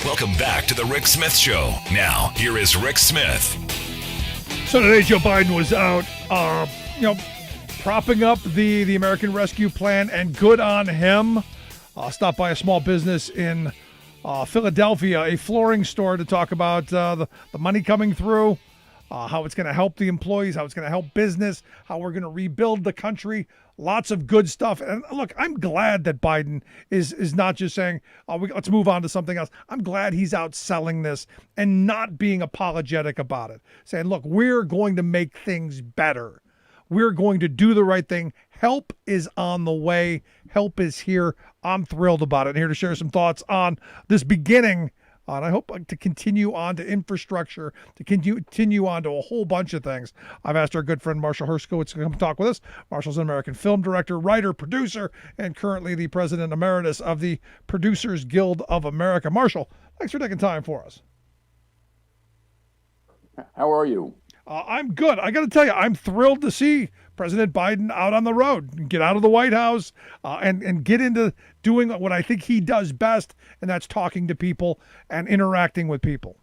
Welcome back to the Rick Smith Show. Now, here is Rick Smith. So today Joe Biden was out, propping up the American Rescue Plan, and good on him. Stopped by a small business in Philadelphia, a flooring store, to talk about the money coming through, how it's going to help the employees, how it's going to help business, how we're going to rebuild the country. Lots of good stuff. And look, I'm glad that Biden is not just saying, let's move on to something else. I'm glad he's out selling this and not being apologetic about it. Saying, look, we're going to make things better. We're going to do the right thing. Help is on the way. Help is here. I'm thrilled about it. And here to share some thoughts on this beginning, and I hope to continue on to infrastructure, to continue on to a whole bunch of things. I've asked our good friend Marshall Herskovitz to come talk with us. Marshall's an American film director, writer, producer, and currently the president emeritus of the Producers Guild of America. Marshall, thanks for taking time for us. How are you? I'm good. I got to tell you, I'm thrilled to see President Biden out on the road, get out of the White House, and get into doing what I think he does best, and that's talking to people and interacting with people.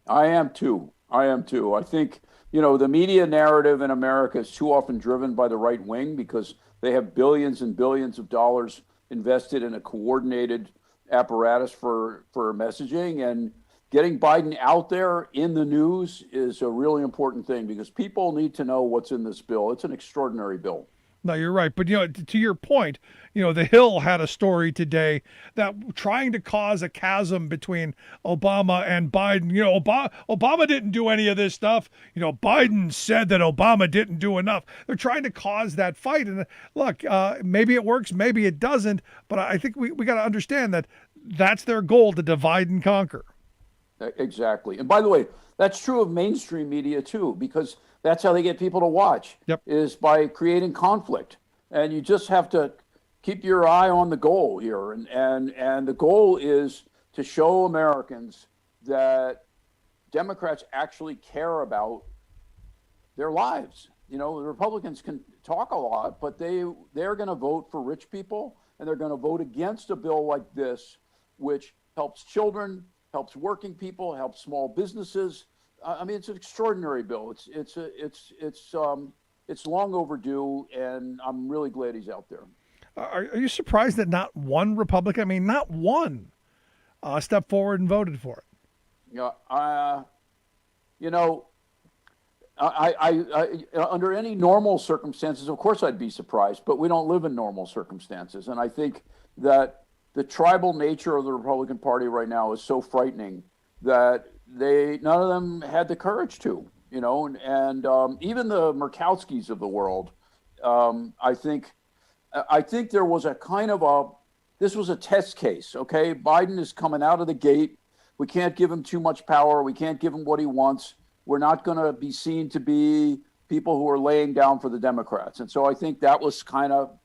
I am too. I think, the media narrative in America is too often driven by the right wing because they have billions and billions of dollars invested in a coordinated apparatus for messaging, and getting Biden out there in the news is a really important thing because people need to know what's in this bill. It's an extraordinary bill. No, you're right. But, to your point, The Hill had a story today that trying to cause a chasm between Obama and Biden. Obama didn't do any of this stuff. Biden said that Obama didn't do enough. They're trying to cause that fight. And look, maybe it works, maybe it doesn't. But I think we got to understand that that's their goal, to divide and conquer. Exactly. And by the way, that's true of mainstream media too, because that's how they get people to watch, is by creating conflict. And you just have to keep your eye on the goal here. And the goal is to show Americans that Democrats actually care about their lives. The Republicans can talk a lot, but they're going to vote for rich people, and they're going to vote against a bill like this, which helps children, helps working people, helps small businesses. It's an extraordinary bill. It's long overdue, and I'm really glad he's out there. Are you surprised that not one Republican, not one, stepped forward and voted for it? I under any normal circumstances, of course I'd be surprised, but we don't live in normal circumstances. And I think that the tribal nature of the Republican Party right now is so frightening that none of them had the courage to, and even the Murkowskis of the world. I think there was this was a test case. Okay, Biden is coming out of the gate. We can't give him too much power. We can't give him what he wants. We're not going to be seen to be people who are laying down for the Democrats. And so I think that was kind of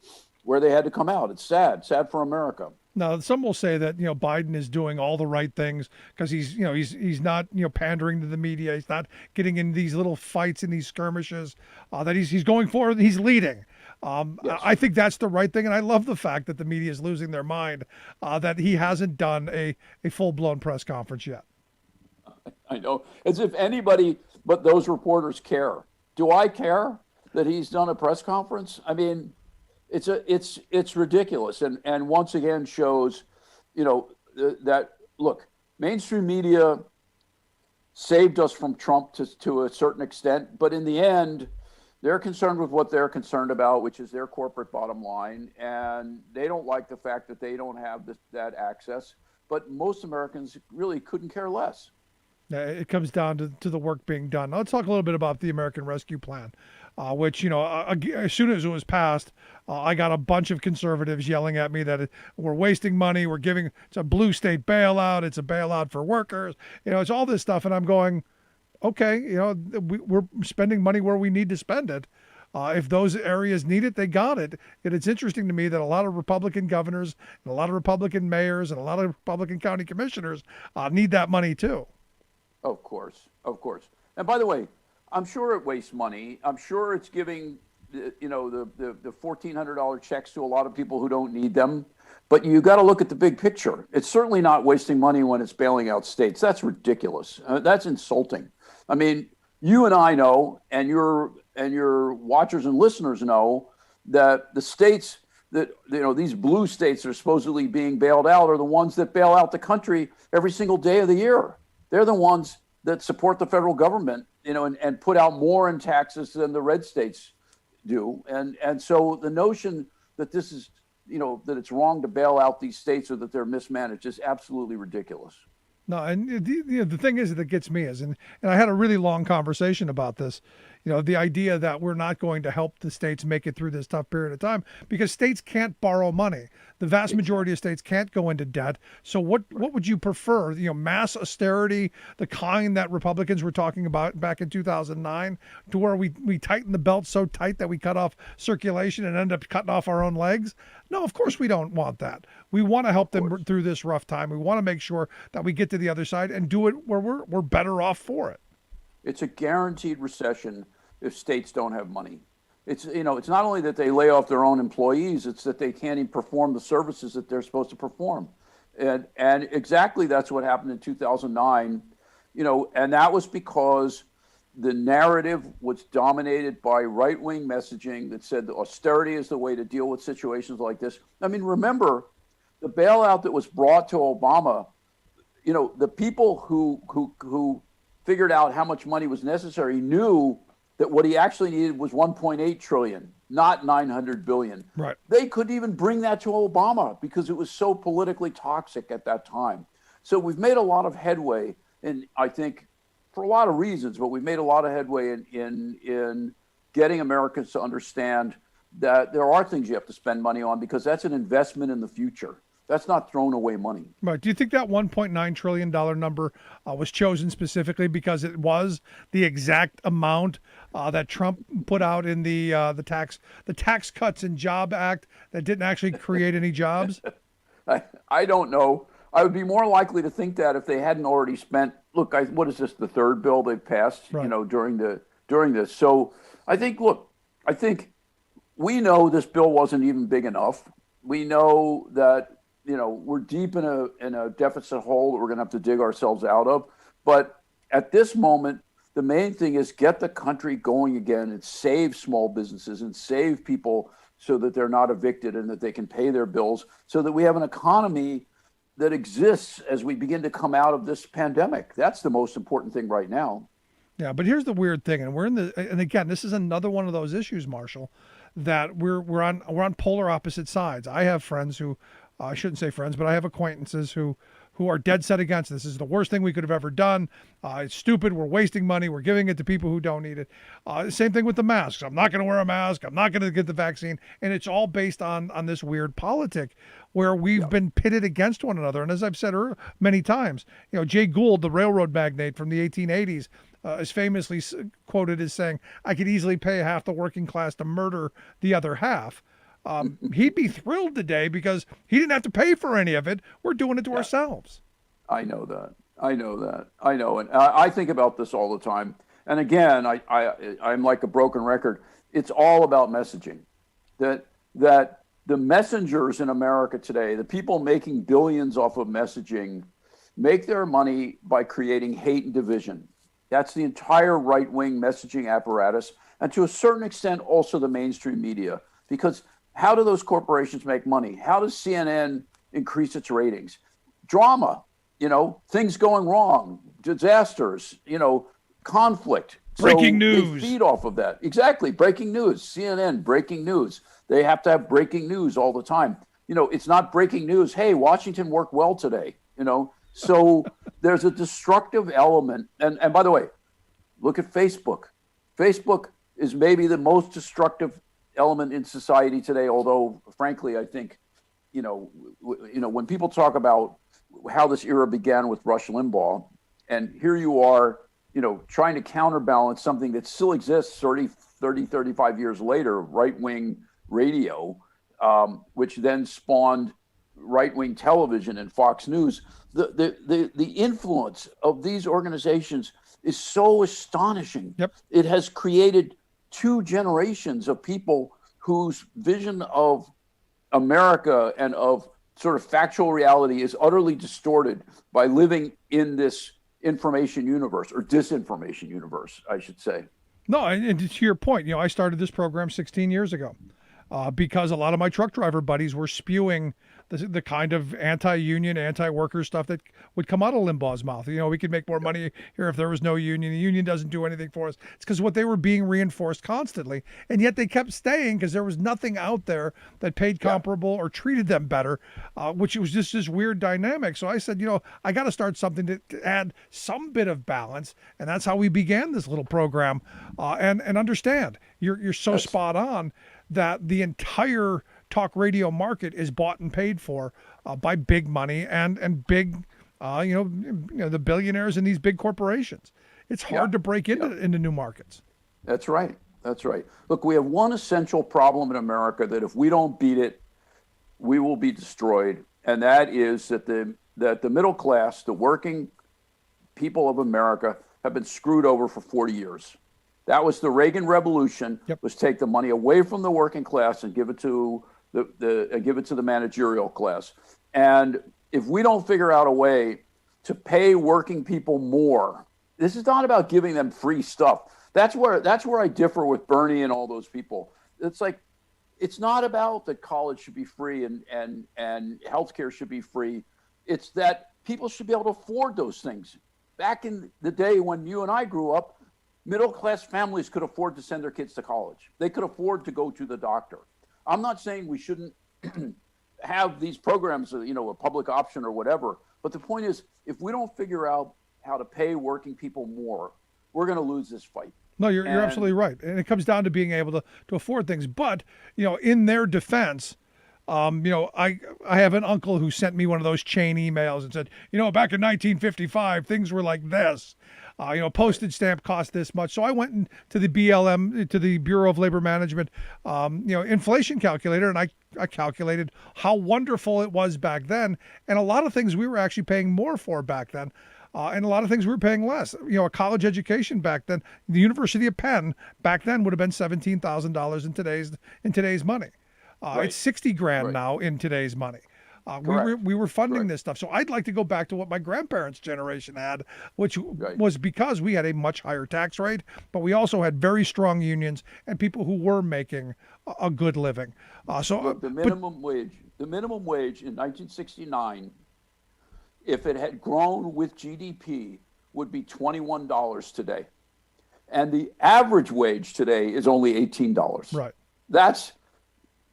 where they had to come out. It's sad for America. Now, some will say that Biden is doing all the right things because he's not pandering to the media. He's not getting in these little fights and these skirmishes. That he's going forward. He's leading. Yes. I think that's the right thing, and I love the fact that the media is losing their mind that he hasn't done a full-blown press conference yet. I know, as if anybody but those reporters care. Do I care that he's done a press conference? It's ridiculous, and once again shows, that look, mainstream media saved us from Trump to a certain extent. But in the end, they're concerned with what they're concerned about, which is their corporate bottom line. And they don't like the fact that they don't have that access. But most Americans really couldn't care less. It comes down to the work being done. Now, let's talk a little bit about the American Rescue Plan, which, as soon as it was passed, I got a bunch of conservatives yelling at me that we're wasting money. It's a blue state bailout. It's a bailout for workers. It's all this stuff. And I'm going, okay, we're spending money where we need to spend it. If those areas need it, they got it. And it's interesting to me that a lot of Republican governors and a lot of Republican mayors and a lot of Republican county commissioners need that money too. Of course. And by the way, I'm sure it wastes money. I'm sure it's giving, the $1,400 checks to a lot of people who don't need them. But you got to look at the big picture. It's certainly not wasting money when it's bailing out states. That's ridiculous. That's insulting. I mean, you and I know, and your watchers and listeners know, that the states that, these blue states that are supposedly being bailed out are the ones that bail out the country every single day of the year. They're the ones that support the federal government, and put out more in taxes than the red states do. And so the notion that this is, that it's wrong to bail out these states or that they're mismanaged is absolutely ridiculous. No, and the thing is that gets me is, and I had a really long conversation about this, the idea that we're not going to help the states make it through this tough period of time because states can't borrow money. The vast majority of states can't go into debt. So what would you prefer? Mass austerity, the kind that Republicans were talking about back in 2009, to where we tighten the belt so tight that we cut off circulation and end up cutting off our own legs? No, of course we don't want that. We want to help them through this rough time. We want to make sure that we get to the other side and do it where we're better off for it. It's a guaranteed recession if states don't have money. It's not only that they lay off their own employees, it's that they can't even perform the services that they're supposed to perform. And exactly that's what happened in 2009, and that was because the narrative was dominated by right-wing messaging that said that austerity is the way to deal with situations like this. I mean, remember the bailout that was brought to Obama, the people who figured out how much money was necessary knew that what he actually needed was 1.8 trillion, not 900 billion. Right. They couldn't even bring that to Obama because it was so politically toxic at that time. So we've made a lot of headway, and I think for a lot of reasons, but we've made a lot of headway in getting Americans to understand that there are things you have to spend money on because that's an investment in the future. That's not thrown away money. Right. Do you think that $1.9 trillion number was chosen specifically because it was the exact amount that Trump put out in the Tax Cuts and Job Act that didn't actually create any jobs? I don't know. I would be more likely to think that if they hadn't already spent. Look, what is this? The third bill they've passed, right, during this. So I think we know this bill wasn't even big enough. We know that. We're deep in a deficit hole that we're going to have to dig ourselves out of. But at this moment, the main thing is get the country going again and save small businesses and save people so that they're not evicted and that they can pay their bills so that we have an economy that exists as we begin to come out of this pandemic. That's the most important thing right now. Yeah, but here's the weird thing, and again, this is another one of those issues, Marshall, that we're on polar opposite sides. I have friends who I shouldn't say friends, but I have acquaintances who are dead set against this. This is the worst thing we could have ever done. It's stupid. We're wasting money. We're giving it to people who don't need it. Same thing with the masks. I'm not going to wear a mask. I'm not going to get the vaccine. And it's all based on this weird politic where we've been pitted against one another. And as I've said many times, Jay Gould, the railroad magnate from the 1880s, is famously quoted as saying, I could easily pay half the working class to murder the other half. He'd be thrilled today because he didn't have to pay for any of it. We're doing it to ourselves. I know that. And I think about this all the time. And again, I'm like a broken record. It's all about messaging. That the messengers in America today, the people making billions off of messaging, make their money by creating hate and division. That's the entire right-wing messaging apparatus, and to a certain extent, also the mainstream media. Because how do those corporations make money? How does CNN increase its ratings? Drama, things going wrong, disasters, conflict. Breaking So news. They feed off of that. Exactly. Breaking news. CNN, breaking news. They have to have breaking news all the time. It's not breaking news. Hey, Washington worked well today. So there's a destructive element. And by the way, look at Facebook. Facebook is maybe the most destructive element in society today. Although, frankly, I think, when people talk about how this era began with Rush Limbaugh, and here you are, trying to counterbalance something that still exists 35 years later, right-wing radio, which then spawned right-wing television and Fox News. The influence of these organizations is so astonishing. Yep. It has created two generations of people whose vision of America and of sort of factual reality is utterly distorted by living in this information universe, or disinformation universe, I should say. No, and to your point, I started this program 16 years ago because a lot of my truck driver buddies were spewing the kind of anti-union, anti-worker stuff that would come out of Limbaugh's mouth. We could make more money here if there was no union. The union doesn't do anything for us. It's because what they were being reinforced constantly. And yet they kept staying because there was nothing out there that paid comparable or treated them better, which was just this weird dynamic. So I said, I got to start something to add some bit of balance. And that's how we began this little program. And understand, you're so spot on that the entire talk radio market is bought and paid for by big money and big, the billionaires and these big corporations. It's hard to break into new markets. That's right. That's right. Look, we have one essential problem in America that if we don't beat it, we will be destroyed. And that is that the middle class, the working people of America, have been screwed over for 40 years. That was the Reagan Revolution, was take the money away from the working class and give it to the managerial class. And if we don't figure out a way to pay working people more, this is not about giving them free stuff. That's where I differ with Bernie and all those people. It's like, it's not about that college should be free and healthcare should be free. It's that people should be able to afford those things. Back in the day when you and I grew up, middle-class families could afford to send their kids to college. They could afford to go to the doctor. I'm not saying we shouldn't have these programs, a public option or whatever. But the point is, if we don't figure out how to pay working people more, we're going to lose this fight. No, you're absolutely right. And it comes down to being able to afford things. But, in their defense, I have an uncle who sent me one of those chain emails and said, back in 1955, things were like this. Postage stamp cost this much. So I went to the BLM, to the Bureau of Labor Management, inflation calculator, and I calculated how wonderful it was back then. And a lot of things we were actually paying more for back then. And a lot of things we were paying less. A college education back then, the University of Penn back then would have been $17,000 in today's money. It's $60,000 now in today's money. We were funding this stuff. So I'd like to go back to what my grandparents' generation had, which was because we had a much higher tax rate, but we also had very strong unions and people who were making a good living. Look, the minimum wage in 1969, if it had grown with GDP, would be $21 today. And the average wage today is only $18. Right.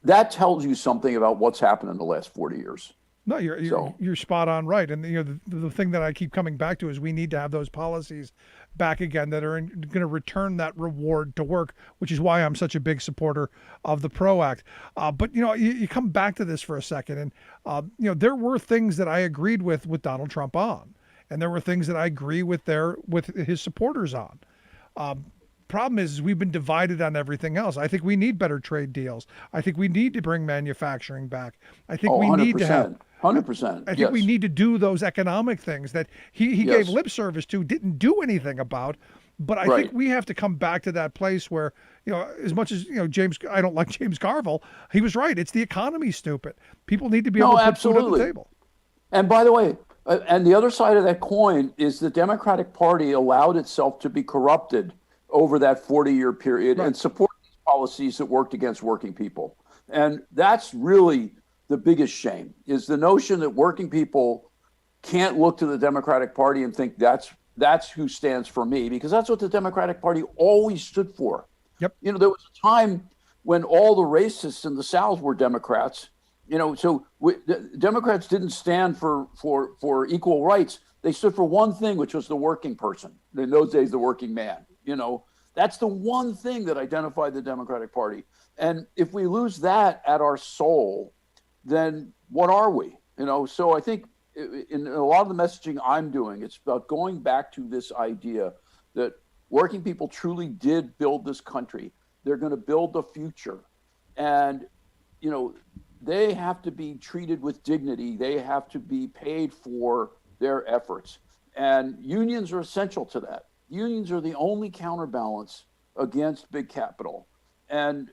That tells you something about what's happened in the last 40 years. No, you're spot on right. And the thing that I keep coming back to is we need to have those policies back again that are going to return that reward to work, which is why I'm such a big supporter of the PRO Act. But you come back to this for a second, and there were things that I agreed with Donald Trump on, and there were things that I agree with his supporters on. Problem is we've been divided on everything else. I think we need better trade deals. I think we need to bring manufacturing back. I think we need to have 100%. I think we need to do those economic things that he gave lip service to, didn't do anything about. But I think we have to come back to that place where, as much as, I don't like James Carville, he was right. It's the economy, stupid. People need to be able to put food on the table. And by the way, and the other side of that coin is the Democratic Party allowed itself to be corrupted over that 40-year period and support these policies that worked against working people. And that's really the biggest shame, is the notion that working people can't look to the Democratic Party and think that's that's who stands for me, because that's what the Democratic Party always stood for. Yep. You know, there was a time when all the racists in the South were Democrats. You know, so the Democrats didn't stand for equal rights. They stood for one thing, which was the working person. In those days, the working man. You know, that's the one thing that identified the Democratic Party. And if we lose that at our soul, then what are we? You know, so I think in a lot of the messaging I'm doing, it's about going back to this idea that working people truly did build this country. They're going to build the future. And, you know, they have to be treated with dignity. They have to be paid for their efforts. And unions are essential to that. Unions are the only counterbalance against big capital. And,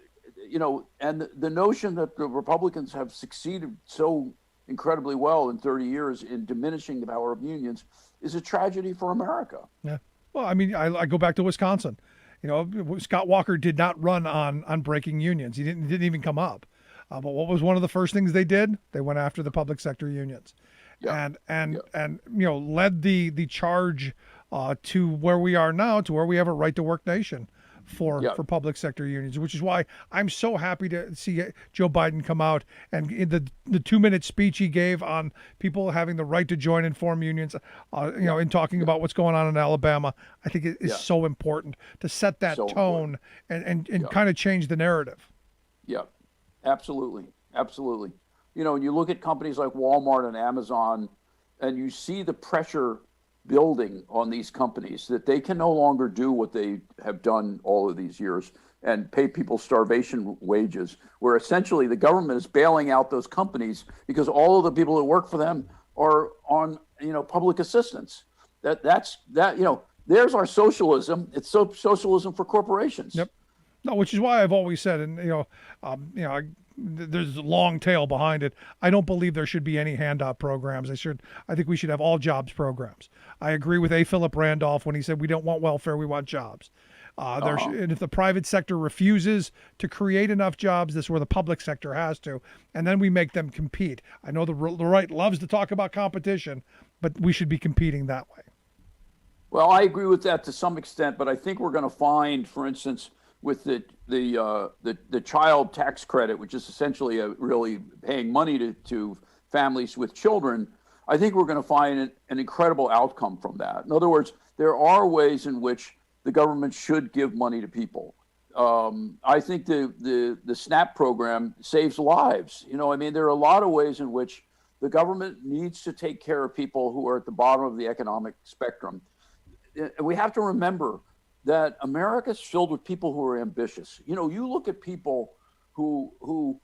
you know, and the notion that the Republicans have succeeded so incredibly well in 30 years in diminishing the power of unions is a tragedy for America. Yeah. Well, I mean, I go back to Wisconsin. You know, Scott Walker did not run on breaking unions. He didn't even come up. But what was one of the first things they did? They went after the public sector unions, and you know, led the charge to where we are now, to where we have a right to work nation for public sector unions, which is why I'm so happy to see Joe Biden come out and in the 2-minute speech he gave on people having the right to join and form unions, you know, in talking about what's going on in Alabama. I think it is so important to set that tone and kind of change the narrative. Yeah, absolutely. Absolutely. You know, when you look at companies like Walmart and Amazon, and you see the pressure building on these companies that they can no longer do what they have done all of these years and pay people starvation wages, where essentially the government is bailing out those companies because all of the people that work for them are on, you know, public assistance. That's you know, there's our socialism. It's socialism for corporations. Yep. No, which is why I've always said, and you know, there's a long tail behind it. I don't believe there should be any handout programs. I think we should have all jobs programs. I agree with A. Philip Randolph when he said we don't want welfare, we want jobs. And if the private sector refuses to create enough jobs, this is where the public sector has to, and then we make them compete. I know the right loves to talk about competition, but we should be competing that way. Well, I agree with that to some extent, but I think we're going to find, for instance, with the child tax credit, which is essentially really paying money to families with children, I think we're going to find an incredible outcome from that. In other words, there are ways in which the government should give money to people. I think the SNAP program saves lives. You know, I mean, there are a lot of ways in which the government needs to take care of people who are at the bottom of the economic spectrum. We have to remember that America is filled with people who are ambitious. You know, you look at people who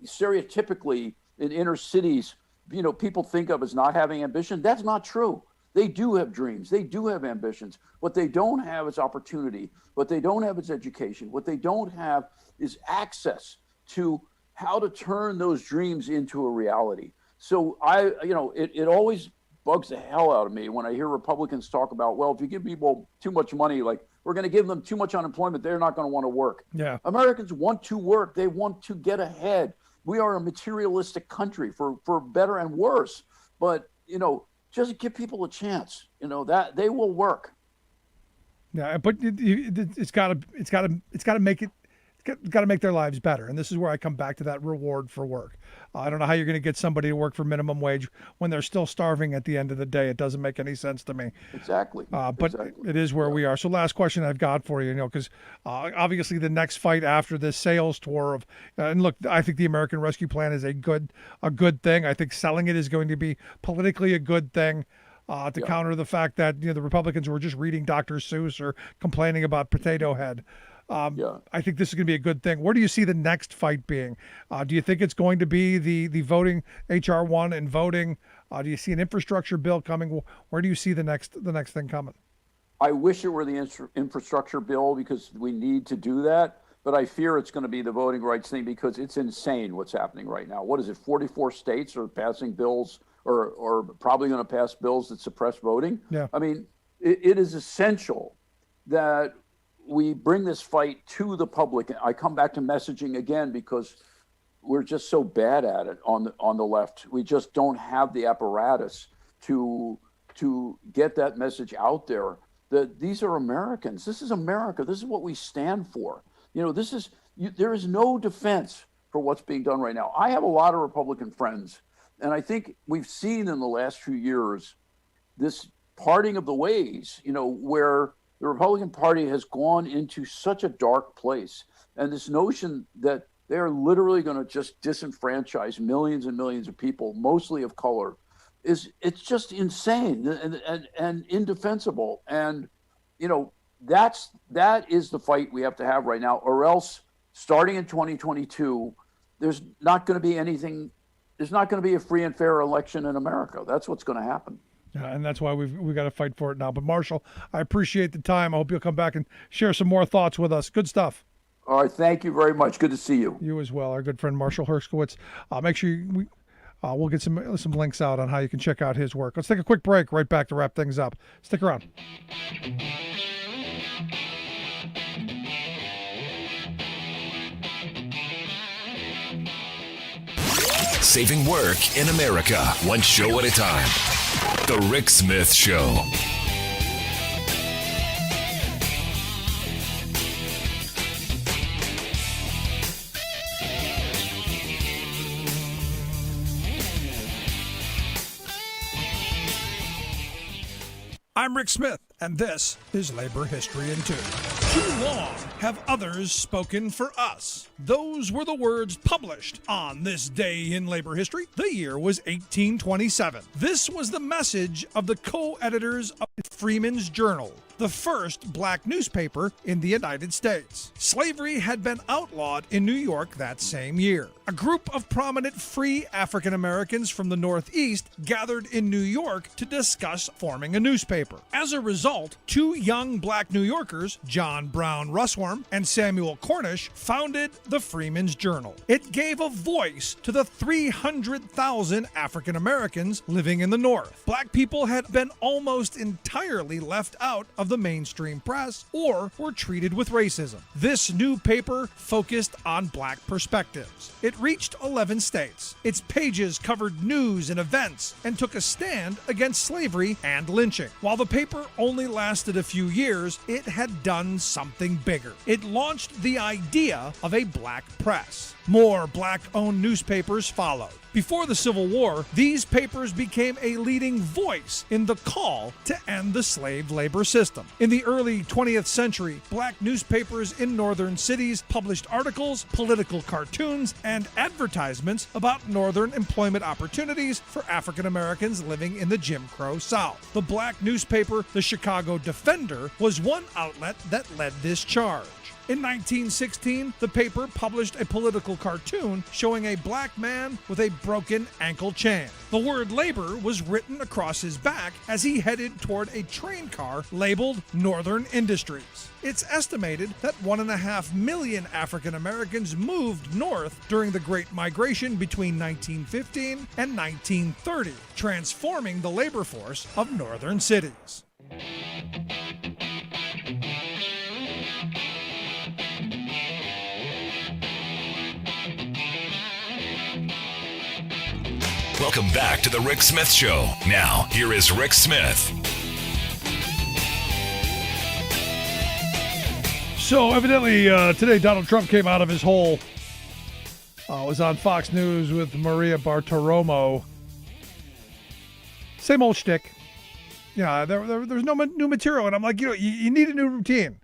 stereotypically in inner cities, you know, people think of as not having ambition. That's not true. They do have dreams. They do have ambitions. What they don't have is opportunity. What they don't have is education. What they don't have is access to how to turn those dreams into a reality. So it always bugs the hell out of me when I hear Republicans talk about, well, if you give people too much money, like we're going to give them too much unemployment, they're not going to want to work. Yeah. Americans want to work. They want to get ahead. We are a materialistic country for better and worse. But, you know, just give people a chance, you know, that they will work. Yeah, but it's got to make it. Got to make their lives better. And this is where I come back to that reward for work. I don't know how you're going to get somebody to work for minimum wage when they're still starving at the end of the day. It doesn't make any sense to me. Exactly. But it is where we are. So last question I've got for you, because obviously the next fight after this sales tour of, and look, I think the American Rescue Plan is a good thing. I think selling it is going to be politically a good thing. To counter the fact that the Republicans were just reading Dr. Seuss or complaining about Potato Head. I think this is going to be a good thing. Where do you see the next fight being? Do you think it's going to be the voting HR 1 and voting? Do you see an infrastructure bill coming? Where do you see the next thing coming? I wish it were the infrastructure bill because we need to do that. But I fear it's going to be the voting rights thing because it's insane what's happening right now. What is it? 44 states are passing bills or probably going to pass bills that suppress voting. Yeah. I mean, it is essential that we bring this fight to the public. I come back to messaging again because we're just so bad at it on the left. We just don't have the apparatus to to get that message out there that these are Americans. This is America. This is what we stand for. There is no defense for what's being done right now. I have a lot of Republican friends, and I think we've seen in the last few years this parting of the ways, where the Republican Party has gone into such a dark place. And this notion that they're literally going to just disenfranchise millions and millions of people, mostly of color, it's just insane and indefensible. And, that is the fight we have to have right now, or else starting in 2022, there's not going to be a free and fair election in America. That's what's going to happen. Yeah, and that's why we've got to fight for it now. But Marshall, I appreciate the time. I hope you'll come back and share some more thoughts with us. Good stuff. All right. Thank you very much. Good to see you. You as well. Our good friend Marshall Herskovitz. Make sure we'll get some links out on how you can check out his work. Let's take a quick break. Right back to wrap things up. Stick around. Saving work in America, one show at a time. The Rick Smith Show. I'm Rick Smith, and this is Labor History in 2. Too long have others spoken for us. Those were the words published on this day in labor history. The year was 1827. This was the message of the co-editors of Freeman's Journal, the first black newspaper in the United States. Slavery had been outlawed in New York that same year. A group of prominent free African Americans from the Northeast gathered in New York to discuss forming a newspaper. As a result, two young black New Yorkers, John Brown Russwurm and Samuel Cornish, founded the Freeman's Journal. It gave a voice to the 300,000 African Americans living in the North. Black people had been almost entirely left out of the mainstream press or were treated with racism. This new paper focused on black perspectives. It reached 11 states. Its pages covered news and events and took a stand against slavery and lynching. While the paper only lasted a few years, it had done something bigger. It launched the idea of a black press. More black-owned newspapers followed. Before the Civil War, these papers became a leading voice in the call to end the slave labor system. In the early 20th century, black newspapers in northern cities published articles, political cartoons, and advertisements about northern employment opportunities for African Americans living in the Jim Crow South. The black newspaper, the Chicago Defender, was one outlet that led this charge. In 1916, the paper published a political cartoon showing a black man with a broken ankle chain. The word labor was written across his back as he headed toward a train car labeled Northern Industries. It's estimated that 1.5 million African Americans moved north during the Great Migration between 1915 and 1930, transforming the labor force of northern cities. Welcome back to the Rick Smith Show. Now, here is Rick Smith. So evidently today Donald Trump came out of his hole. Was on Fox News with Maria Bartiromo. Same old shtick. Yeah, there's no new material, and I'm like, you need a new routine.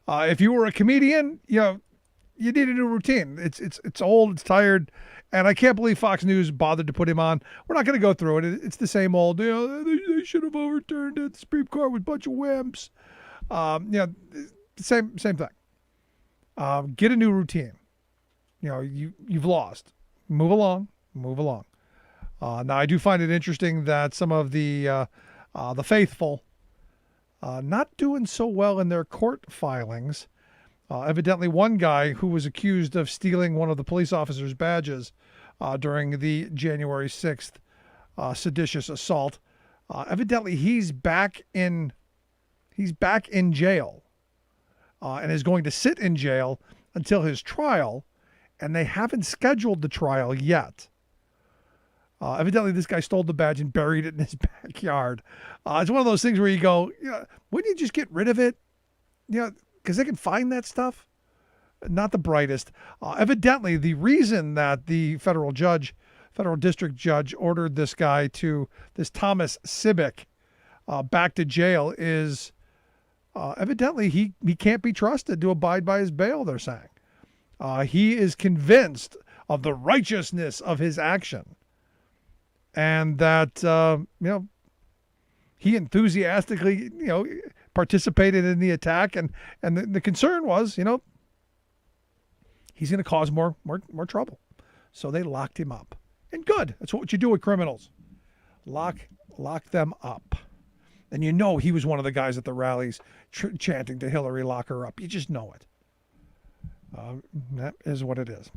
If you were a comedian, you need a new routine. It's old, it's tired. And I can't believe Fox News bothered to put him on. We're not going to go through it. It's the same old, they should have overturned it. The Supreme Court with a bunch of wimps. Same thing. Get a new routine. You've lost. Move along. Now, I do find it interesting that some of the faithful not doing so well in their court filings. Evidently, one guy who was accused of stealing one of the police officers' badges during the January 6th seditious assault, evidently he's back in jail and is going to sit in jail until his trial, and they haven't scheduled the trial yet. Evidently, this guy stole the badge and buried it in his backyard. It's one of those things where you go, wouldn't you just get rid of it? Because they can find that stuff. Not the brightest. Evidently, the reason that the federal district judge ordered this Thomas Sibik, back to jail is evidently he can't be trusted to abide by his bail, they're saying. He is convinced of the righteousness of his action. And that, he enthusiastically, participated in the attack. And the concern was, he's going to cause more trouble. So they locked him up. And good. That's what you do with criminals. Lock them up. And he was one of the guys at the rallies chanting to Hillary, lock her up. You just know it. That is what it is.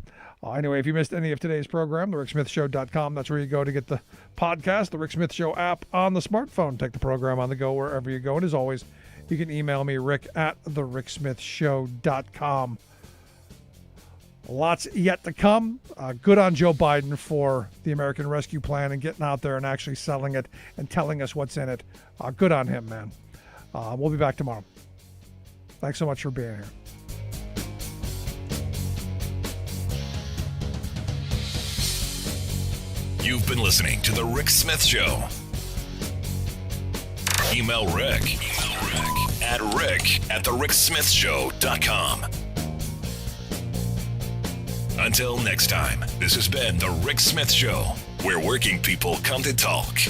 Anyway, if you missed any of today's program, thericksmithshow.com. That's where you go to get the podcast, the Rick Smith Show app on the smartphone. Take the program on the go wherever you go. And as always, you can email me, rick@thericksmithshow.com. Lots yet to come. Good on Joe Biden for the American Rescue Plan and getting out there and actually selling it and telling us what's in it. Good on him, man. We'll be back tomorrow. Thanks so much for being here. You've been listening to The Rick Smith Show. Email Rick at rick@thericksmithshow.com. Until next time, this has been The Rick Smith Show, where working people come to talk.